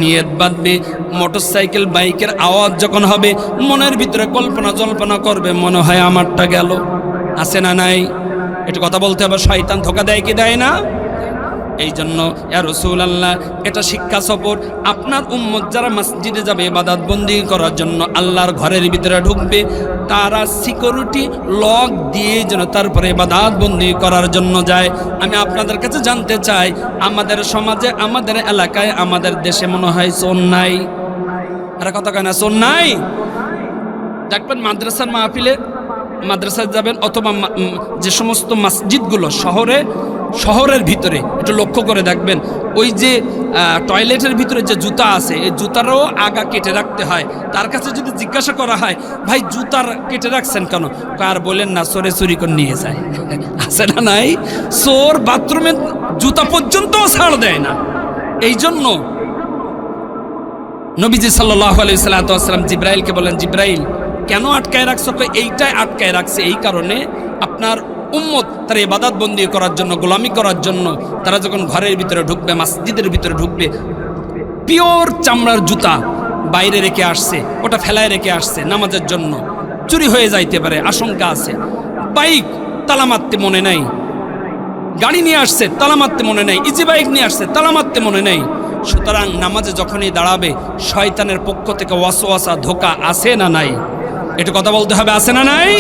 নিয়ত বাঁধবে, মোটরসাইকেল বাইকের আওয়াজ যখন হবে, মনের ভিতরে কল্পনা জল্পনা করবে, মনে হয় আমারটা গেল। আছে না নাই? একটু কথা বলতে হবে, শয়তান ধোঁকা দেয় কি দেয় না? এই জন্য ইয়া রাসূলুল্লাহ, এটা শিক্ষা সফর। আপনার উম্মত যারা মসজিদে যাবে ইবাদত বন্দেগী করার জন্য, আল্লাহর ঘরের ভিতরে ঢুকবে, তারা সিকিউরিটি লক দিয়ে যেন তারপরে ইবাদত বন্দেগী করার জন্য যায়। আমি আপনাদের কাছে জানতে চাই, আমাদের সমাজে, আমাদের এলাকায়, আমাদের দেশে মনে হয় চোর নাই। আর কথা কয় না, চোর নাই? দেখবেন মাদ্রাসার মাহফিলে, মাদ্রাসায় যাবেন, অথবা যে সমস্ত মসজিদগুলো শহরের ভিতরে একটু লক্ষ্য করে দেখবেন, ওই যে টয়লেটের ভিতরে যে জুতা আছে, এই জুতারও আগা কেটে রাখতে হয়। তার কাছে যদি জিজ্ঞাসা করা হয়, ভাই জুতার কেটে রাখছেন কেন? আর বলেন না, চোরে চুরি করে নিয়ে যায়। আছে না নাই? চোর বাথরুমে জুতা পর্যন্ত ছাড় দেয় না। এই জন্য নবীজি সাল্লাল্লাহু আলাইহি ওয়াসাল্লাম জিবরাইলকে বলেন, জিবরাইল, কেন আটকায় রাখছো? এইটাই আটকায় রাখছে এই কারণে, আপনার উম্মত তারা ইবাদত বন্দেগী করার জন্য, গোলামি করার জন্য, তারা যখন ঘরের ভিতরে ঢুকবে, মসজিদের ভিতরে ঢুকবে, পিওর চামড়ার জুতা বাইরে রেখে আসছে, ওটা ফেলায় রেখে আসছে নামাজের জন্য, চুরি হয়ে যাইতে পারে, আশঙ্কা আছে। বাইক তালা মারতে মনে নাই, গাড়ি নিয়ে আসছে তালা মারতে মনে নাই, ইজি বাইক নিয়ে আসছে তালা মারতে মনে নাই। সুতরাং নামাজে যখনই দাঁড়াবে, শয়তানের পক্ষ থেকে ওয়াসওয়াসা, ধোঁকা আছে না নাই? একটু কথা বলতে হবে, আছে না নাই?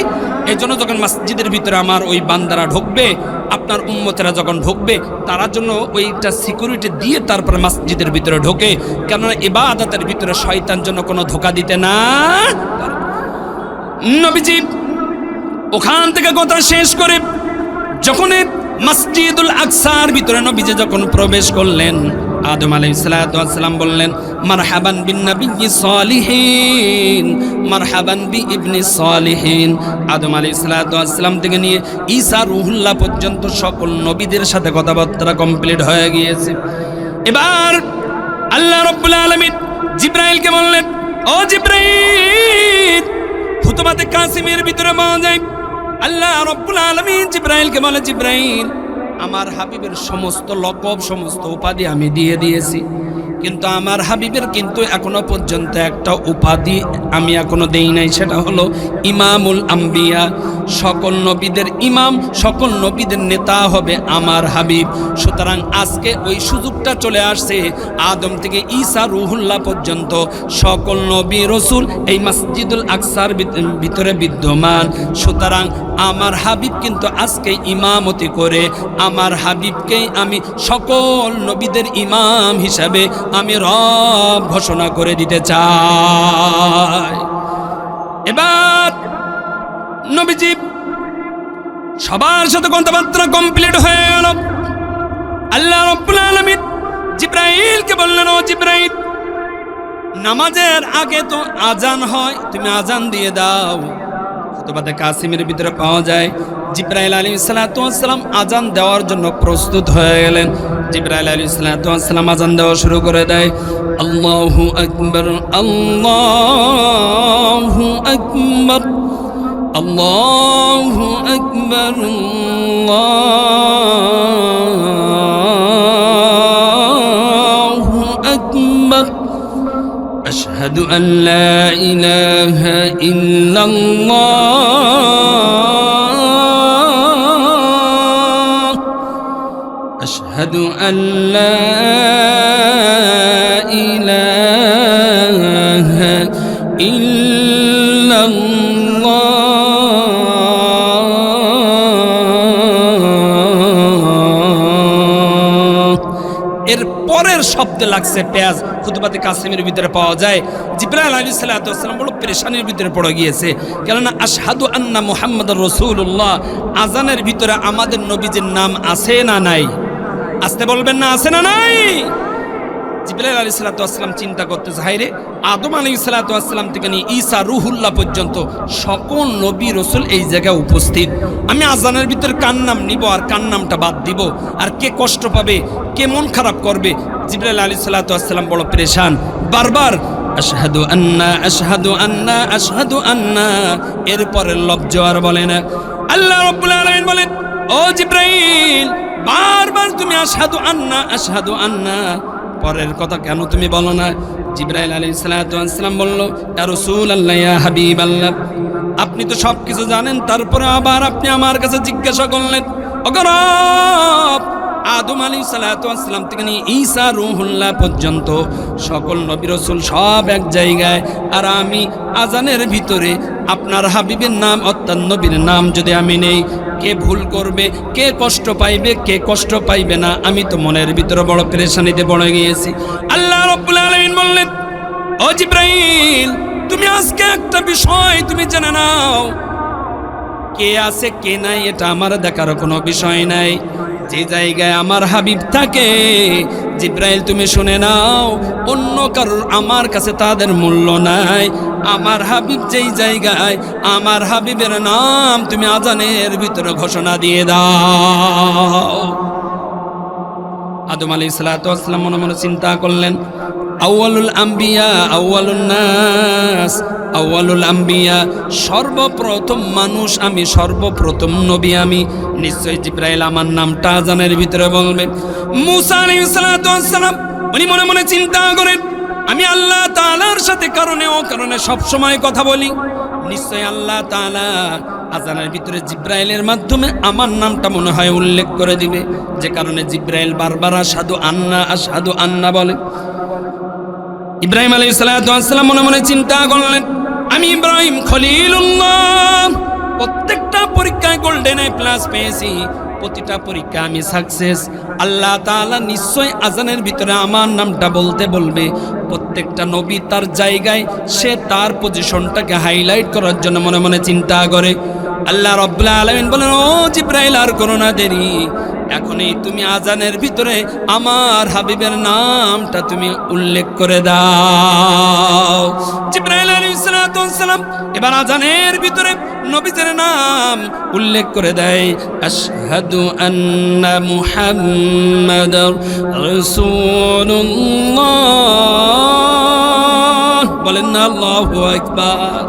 এই জন্য যখন মসজিদের ভিতরে আমার ওই বান্দারা ঢুকবে, আপনার উম্মতেরা যখন ঢুকবে তার জন্য ওইটা সিকিউরিটি দিয়ে তারপরে মসজিদের ভিতরে ঢোকে, কেননা ইবাদতের ভিতরে শয়তান জন্য কোনো ধোঁকা দিতে না। নবীজি ওখান থেকে কথা শেষ করে যখন মসজিদুল আকসার ভিতরে নবীজি যখন প্রবেশ করলেন, আদম আলাইহিস সালাতু ওয়াস সালাম বললেন, মারহাবান বিন নাবিয়্যি সালিহিন, মারহাবান বি ইবনি সালিহিন। আদম আলাইহিস সালাতু ওয়াস সালাম থেকে নিয়ে ঈসা রূহুল্লাহ পর্যন্ত সকল নবীদের সাথে কথাবার্তা কমপ্লিট হয়ে গিয়েছে। এবার আল্লাহ রাব্বুল আলামিন জিবরাইলকে বললেন, ও জিবরাইল, খুতবাতে কাসিমের ভিতরে পাওয়া যায় আল্লাহ রাব্বুল আলামিন জিবরাইলকে বলে, জিবরাইল, আমার হাবিবের সমস্ত লকব সমস্ত উপাধি আমি দিয়ে দিয়েছি, কিন্তু আমার হাবিবের কিন্তু এখনো পর্যন্ত একটা উপাধি আমি এখনো দেই নাই, সেটা হলো ইমামুল আম্বিয়া। সকল নবীদের ইমাম, সকল নবীদের নেতা হবে আমার হাবিব। সুতরাং আজকে ওই সুযোগটা চলে আসছে, আদম থেকে ঈসা রূহুল্লাহ পর্যন্ত সকল নবী রসুল এই মসজিদুল আকসার ভিতরে বিদ্যমান। সুতরাং আমার হাবিব কিন্তু আজকে ইমামতি করে আমার হাবিবকেই আমি সকল নবীদের ইমাম হিসাবে আমি রব ঘোষণা করে দিতে চাই। এবার নবীজি সবার সাথে কথাবার্তা কমপ্লিট হয়ে গেল। আল্লাহ রাব্বুল আলামিন জিবরাইলকে বললেন, ও জিবরাইল, নামাজের আগে তো আজান হয়, তুমি আজান দিয়ে দাও। খুতবাতে কাসিমের ভিতরে পাওয়া যায় জিবরাইল আলাইহিস সালাতু ওয়াস সালাম আজান দেওয়ার জন্য প্রস্তুত হয়ে গেলেন। জিবরাইল আলাইহিস সালাতু ওয়াস সালাম আজান দেওয়া শুরু করে দেয়। আল্লাহু আকবার, আল্লাহু আকবার, আল্লাহু আকবার, আল্লাহু আকবার, আশহাদু আন লা ইলাহা ইল্লাল্লাহ, আশহাদু আন লা ইলাহা ইল্লাল্লাহ। এর পরের শব্দে লাগছে পেঁয়াজ। খুতবাতে কাসিমের ভিতরে পাওয়া যায় জিবরাইল আলাইহিস সালাতু ওয়াস সালাম বড় পেরেশানির ভিতরে পড়ে গিয়েছে, কেননা আশহাদু আন্না মুহাম্মাদুর রাসূলুল্লাহ আজানের ভিতরে আমাদের নবীজির নাম আছে না নাই? আসতে বলবেন না, আছে না নাই? জিবরাইল আলাইহিস সালাতু ওয়াস সালাম চিন্তা করতেছে, হায়রে, আদম আলাইহিস সালাতু ওয়াস সালাম থেকে নিয়ে ঈসা রূহুল্লাহ পর্যন্ত সকল নবী রাসূল এই জায়গায় উপস্থিত, আমি আজানের ভিতরে কার নাম নিব আর কার নামটা বাদ দিব, আর কে কষ্ট পাবে, কে মন খারাপ করবে? জিবরাইল আলাইহিস সালাতু ওয়াস সালাম বড় পেরেশান, বারবার আশহাদু আন্না, আশহাদু আন্না, আশহাদু আন্না, এরপরে লফজ আর বলে না। আল্লাহ রাব্বুল আলামিন বলেন, ও জিবরাইল, বারবার তুমি আশহাদু আন্না, আশহাদু আন্না, পরের কথা কেন তুমি বলো না? জিবরাইল আলাইহিস সালাতু ওয়াস সালাম বলল, ইয়া রাসূলুল্লাহ, ইয়া হাবিবাল্লাহ, আপনি তো সব কিছু জানেন, তারপরে আবার আপনি আমার কাছে জিজ্ঞাসা করলেন। অগরব, আদম আলাইহিস সালাতু ওয়াস সালাম থেকে নিয়ে ঈসা রূহুল্লাহ পর্যন্ত সকল নবী রাসূল সব এক জায়গায়, আর আমি আজানের ভিতরে আপনার হাবিবের নাম অর্থাৎ নবীর নাম যদি আমি নেই, কে ভুল করবে, কে কষ্ট পাইবে, কে কষ্ট পাইবে না, আমি তো মনের ভিতরে বড় পেরেশানিতে পড়ে গিয়েছি। আল্লাহ রাব্বুল আলামিন বললেন, ও জিবরাইল, তুমি আজকে একটা বিষয় তুমি জেনে নাও, কে আছে কে নাই এটা আমার দেখার কোনো বিষয় নাই। যে জায়গায় আমার হাবিব থাকে, জিবরাইল তুমি শুনে নাও, অন্য কারোর আমার কাছে তাদের মূল্য নাই। আমার হাবিব যেই জায়গায়, আমার হাবিবের নাম তুমি আজানের ভিতরে ঘোষণা দিয়ে দাও। আদম আলাইহিস সালাতু ওয়াস সালাম মনে মনে চিন্তা করলেন, আউয়ালুল আম্বিয়া আউয়ালুন নাস, আউয়ালুল আম্বিয়া, সর্বপ্রথম মানুষ আমি, সর্বপ্রথম নবী আমি, নিশ্চয়ই জিবরাইল আমার নামটা আজানের ভিতরে বলবে। মুসা আলাইহিস সালাতু ওয়াস সালাম উনি মনে মনে চিন্তা করেন, আমি আল্লাহ তাআলার সাথে কারণে ও কারণে সব সময় কথা বলি, নিশ্চয় আল্লাহ তাআলা আজানের ভিতরে জিবরাইলের মাধ্যমে আমার নামটা মনে হয় উল্লেখ করে দিবে, যে কারণে জিবরাইল বারবার আশহাদু আন্না, আশহাদু আন্না বলে। ইব্রাহিম আলাইহিস সালাতু ওয়াস সালাম মনে মনে চিন্তা করলেন, আমি ইব্রাহিম খলিলুল্লাহ, প্রত্যেকটা পরীক্ষায় গোল্ডেন গোল্ডেন এ প্লাস পেয়েছি, প্রতিটা পরীক্ষা আমি সাকসেস। আল্লাহ তাআলা নিশ্চয় আজানের ভিতরে আমার নামটা বলতে বলবে। প্রত্যেকটা নবী তার জায়গায় সে তার পজিশনটাকে হাইলাইট করার জন্য মনে মনে চিন্তা করে। আল্লাহ রাব্বুল আলামিন বলেন, ও জিবরাইল আর করো না দেরি, এখনই তুমি আজানের ভিতরে আমার হাবিবের নামটা তুমি উল্লেখ করে দাও। জিবরাইল আলাইহিস সালাতু ওয়াস সালাম এবার আজানের ভিতরে নবীদের নাম উল্লেখ করে দেয়, আশহাদু আন্না মুহাম্মাদার রাসূলুল্লাহ, বলেন না আল্লাহু আকবার।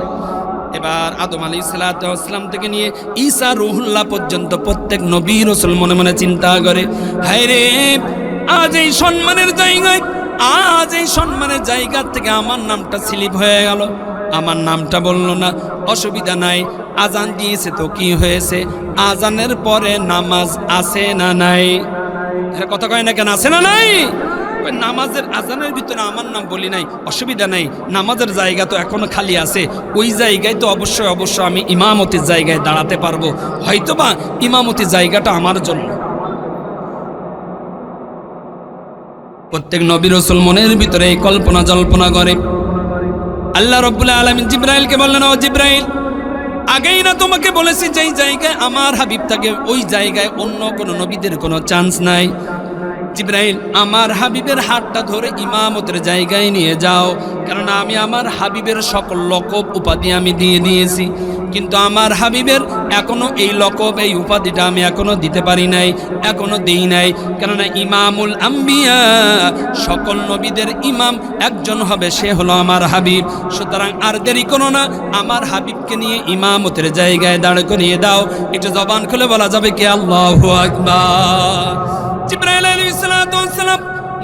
এবার আদম আলাইহিস সালাতু ওয়াস সালাম থেকে নিয়ে ঈসা রূহুল্লাহ পর্যন্ত প্রত্যেক নবী রাসূল মনে মনে চিন্তা করে, হায় রে, আজ এই সম্মানের জায়গায়, আজ এই সম্মানের জায়গা থেকে আমার নামটা স্লিপ হয়ে গেল, আমার নামটা বললো না। অসুবিধা নাই, আজান দিয়েছে তো কি হয়েছে, আজানের পরে নামাজ আছে না নাই? কথা কয় না কেন, আছে না নাই? নামাজের আজানের ভিতরে আমার নাম বলি নাই, অসুবিধা নাই, নামাজের জায়গা তো এখনো খালি আছে, ওই জায়গায় তো অবশ্যই আমি ইমামতির জায়গায় দাঁড়াতে পারবো, হয়তোবা ইমামতির জায়গাটা আমার জন্য। প্রত্যেক নবী রাসূল মনের ভিতরে এই কল্পনা জল্পনা করে। আল্লাহ রাব্বুল আলামিন জিবরাইলকে বললেন, ও জিবরাইল, আগেই না তোমাকে বলেছি যেই জায়গায় আমার হাবিব থাকে ওই জায়গায় অন্য কোনো নবীদের কোনো চান্স নাই। জিবরাইল, আমার হাবিবের হাতটা ধরে ইমামতের জায়গায় নিয়ে যাও, কারণ আমি আমার হাবিবের সকল লকব উপাধি আমি দিয়ে দিয়েছি, কিন্তু আমার হাবিবের এখনো এই লকব এই উপাধিটা আমি এখনো দিতে পারি নাই, এখনো দেই নাই, কেননা ইমামুল আম্বিয়া, সকল নবীদের ইমাম একজন হবে, সে হলো আমার হাবিব। সুতরাং আর দেরি করো না, আমার হাবিবকে নিয়ে ইমামতের জায়গায় দাঁড় করিয়ে দাও। একটু জবান খুলে বলা যাবে কি আল্লাহু আকবার। জিবরাইল আলাইহিস সালাতু ওয়াস সালাম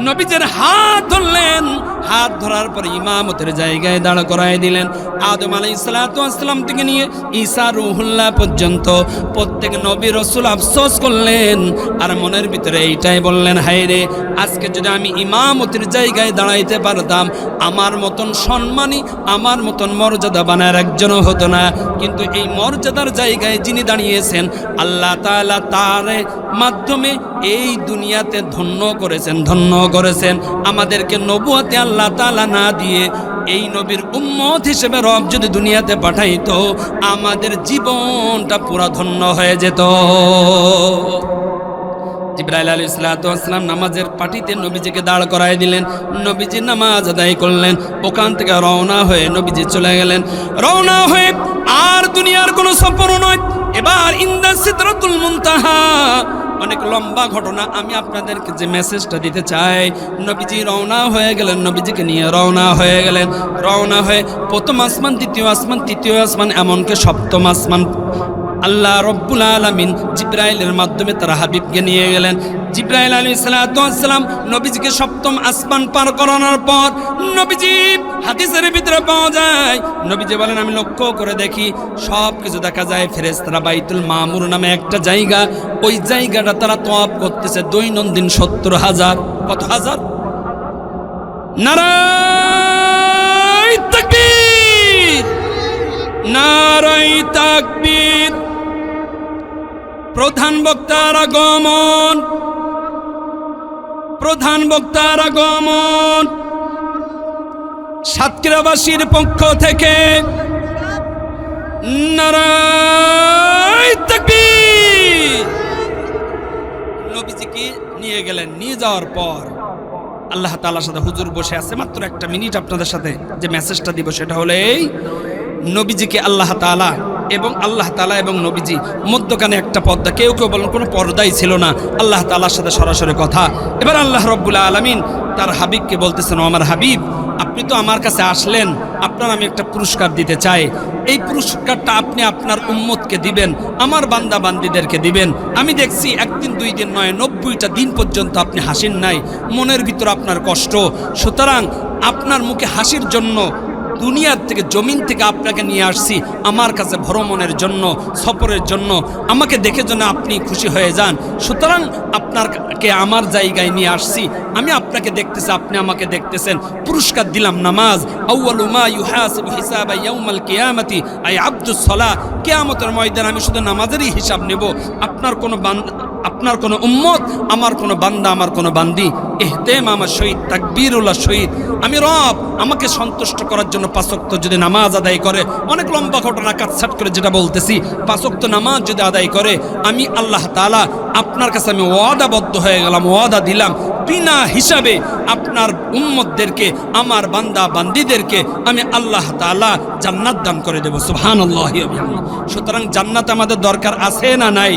নবীদের হাত ধরলেন, হাত ধরার পর ইমামতের জায়গায় দাঁড় করায় দিলেন। আদম আলাইহিস সালাতু ওয়াস সালাম থেকে নিয়ে ঈসা রূহুল্লাহ পর্যন্ত প্রত্যেক নবী রাসূল আফসোস করলেন আর মনের ভিতরে এইটাই বললেন, হায় রে, আজকে যদি আমি ইমামতের জায়গায় দাঁড়াইতে পারতাম, আমার মতন সম্মানী, আমার মতন মর্যাদাবান আর একজনও হতো না। কিন্তু এই মর্যাদার জায়গায় যিনি দাঁড়িয়েছেন, আল্লাহ তাআলা তার মাধ্যমে এই দুনিয়াতে ধন্য করেছেন। আমাদেরকে নবুয়তে আল্লাহ তাআলা না দিয়ে এই নবীর উম্মত হিসেবে রব যদি দুনিয়াতে পাঠাইতো, আমাদের জীবনটা পুরা ধন্য হয়ে যেত। জিবরাইল আলাইহিস সালাতু ওয়াস সালাম নামাজের পাটিতে নবীজিকে দাঁড় করায় দিলেন। নবীজি নামাজ আদায় করলেন, ওখান থেকে রওনা হয়ে নবীজি চলে গেলেন। রওনা হয়ে আর দুনিয়ার কোনো সফর নয়, এবার ইনদা সিদরাতুল মুনতাহা। অনেক লম্বা ঘটনা, আমি আপনাদেরকে যে মেসেজটা দিতে চাই, নবীজি রওনা হয়ে গেলেন, নবীজিকে নিয়ে রওনা হয়ে গেলেন। রওনা হয়ে প্রথম আসমান, দ্বিতীয় আসমান, তৃতীয় আসমান, এমনকি সপ্তম আসমান আল্লাহ রব্বুল আলামিন জিবরাইলের মাধ্যমে তার হাবিবকে নিয়ে গেলেন। জিবরাইল আলাইহিস সালাতু ওয়াস সালাম নবীজিকে সপ্তম আসমান পার করানোর পর নবীজি, হাদিসের ভিতরে পাওয়া যায়, নবীজি বলেন, আমি লক্ষ্য করে দেখি সব কিছু দেখা যায়, ফেরেশতারা বাইতুল মামুর নামে একটা জায়গা, ওই জায়গাটা তারা তওয়াফ করতেছে দৈনন্দিন 70,000। কত হাজার? নারায়ে তাকবীর, নারায়ে তাকবীর। প্রধান বক্তার আগমন, প্রধান বক্তার আগমন। সাতক্ষীরাবাসীর পক্ষ থেকে নারায়ে তাকবীর। নবীজিকে নিয়ে গেলেন, নিয়ে যাওয়ার পর আল্লাহ তাআলার সাথে হুজুর বসে আছে। মাত্র একটা মিনিট আপনাদের সাথে যে মেসেজটা দিব সেটা হলো এই, নবীজিকে আল্লাহ তাআলা এবং নবীজি মধ্যখানে একটা পর্দা, কেউ বলেন কোনো পর্দাই ছিল না, আল্লাহ তাআলার সাথে সরাসরি কথা। এবার আল্লাহ রব্বুল আলামিন তার হাবিবকে বলতেছেন, আমার হাবিব, আপনি তো আমার কাছে আসলেন, আপনার আমি একটা পুরস্কার দিতে চাই। এই পুরস্কারটা আপনি আপনার উম্মতকে দিবেন, আমার বান্দা বান্দীদেরকে দিবেন। আমি দেখছি একদিন দুই দিন নয়, 90টা দিন পর্যন্ত আপনি হাসেন নাই, মনের ভিতর আপনার কষ্ট। সুতরাং আপনার মুখে হাসির জন্য দুনিয়ার থেকে জমিন থেকে আপনাকে নিয়ে আসছি আমার কাছে ভ্রমণের জন্য, সফরের জন্য, আমাকে দেখে যেন আপনি খুশি হয়ে যান। সুতরাং আপনাকে আমার জায়গায় নিয়ে আসছি, আমি আপনাকে দেখতেছি, আপনি আমাকে দেখতেছেন, পুরস্কার দিলাম নামাজ। আউয়ালু মা ইউহাসাবু হিসাবা ইয়াউমাল কিয়ামাতি আই আব্দুস সালাহ, কিয়ামতের ময়দানে আমি শুধু নামাজেরই হিসাব নেব। আপনার কোনো উম্মত, আমার কোনো বান্দা, আমার কোনো বান্দি ইহতেম আমার শহীদ তাকবীরুল্লাহ শহীদ, আমি রব আমাকে সন্তুষ্ট করার জন্য 5 ওয়াক্ত যদি নামাজ আদায় করে, অনেক লম্বা ঘটনা কাটছাট করে যেটা বলতেছি, 5 ওয়াক্ত নামাজ যদি আদায় করে, আমি আল্লাহ তাআলা আপনার কাছে আমি ওয়াদাবদ্ধ হয়ে গেলাম, ওয়াদা দিলাম, বিনা হিসাবে আপনার উম্মতদেরকে, আমার বান্দা বান্দিদেরকে আমি আল্লাহ তাআলা জান্নাত দান করে দেব। সুবহানাল্লাহি ওয়া বিহামদিহি। সুতরাং জান্নাত আমাদের দরকার আছে না নাই?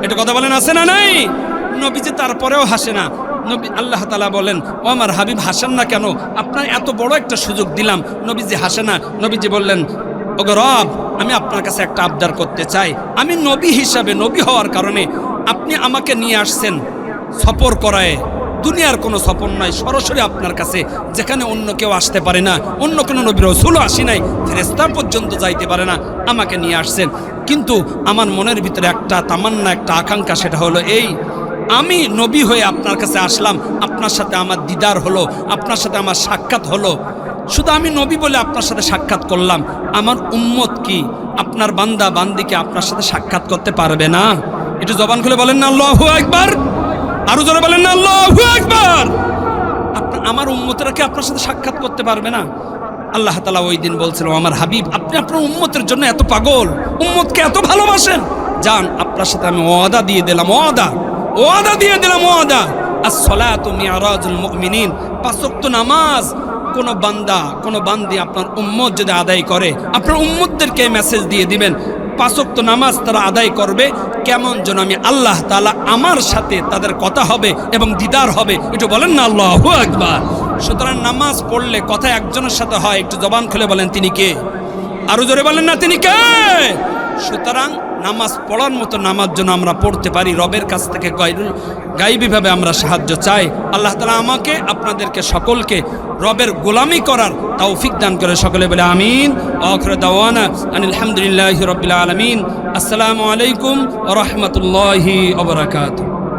এটা কথা বলেন, আছে না নাই? নবীজি তারপরেও হাসে না। নবী আল্লাহ তাআলা বলেন, ও আমার হাবিব হাসেন না কেন? আপনার এত বড় একটা সুযোগ দিলাম, নবীজি হাসে না। নবীজি বললেন, ওগো রব, আমি আপনার কাছে একটা আবদার করতে চাই। আমি নবী হিসাবে, নবী হওয়ার কারণে আপনি আমাকে নিয়ে আসছেন সফর করায়, দুনিয়ার কোনো সফর নয়, সরাসরি আপনার কাছে, যেখানে অন্য কেউ আসতে পারে না, অন্য কোনো নবী রাসূলও আসি নাই, ফেরেশতা পর্যন্ত যাইতে পারে না, আমাকে নিয়ে আসছেন। কিন্তু আমার মনের ভিতরে একটা তামান্না, একটা আকাঙ্ক্ষা, সেটা হলো এই, আমি নবী হয়ে আপনার কাছে আসলাম, আপনার সাথে আমার দিদার হলো, আপনার সাথে আমার সাক্ষাৎ হলো। শুধু আমি নবী বলে আপনার সাথে সাক্ষাৎ করলাম, আমার উম্মত কি, আপনার বান্দা বান্দিকে আপনার সাথে সাক্ষাৎ করতে পারবে না? একটু জবান খুলে বলেন না আল্লাহু আকবার, আরো জোরে বলেন না আল্লাহু আকবার। আমার উম্মতেরা কি আপনার সাথে সাক্ষাৎ করতে পারবে না? আল্লাহ তাআলা ওই দিন বলছিল, আমার হাবিব, আপনি আপনার উম্মতের জন্য এত পাগল, উম্মতকে এত ভালোবাসেন, যান আপনার সাথে আমি ওয়াদা দিয়ে দিলাম, ওয়াদা দিয়ে দিলাম, ওয়াদা। আস-সালাতু মিরাজুল মুমিনিন, 5 ওয়াক্ত নামাজ কোন বান্দা, কোন বান্দি আপনার উম্মত যদি আদায় করে, আপনার উম্মতদেরকে মেসেজ দিয়ে দিবেন, 5 ওয়াক্ত নামাজ তারা আদায় করবে, কেমন যেন আমি আল্লাহ তাআলা আমার সাথে তাদের কথা হবে এবং দিদার হবে। একটু বলেন না আল্লাহু আকবার। সুতরাং নামাজ পড়লে কথা একজনের সাথে হয়, একটু জবান খুলে বলেন তিনি কে? আরো জোরে বলেন না তিনি কে? সুতরাং নামাজ পড়ার মতো নামাজ যেন আমরা পড়তে পারি, রবের কাছ থেকে গায়বীভাবে আমরা সাহায্য চাই। আল্লাহ তাআলা আমাকে, আপনাদেরকে, সকলকে রবের গোলামি করার তৌফিক দান করে। সকলে বলে আমিন। আখির দাওয়ানা আনিল হামদুলিল্লাহি রাব্বিল আলামিন। আসসালামু আলাইকুম ওয়া রাহমাতুল্লাহি ওয়া বারাকাতুহু।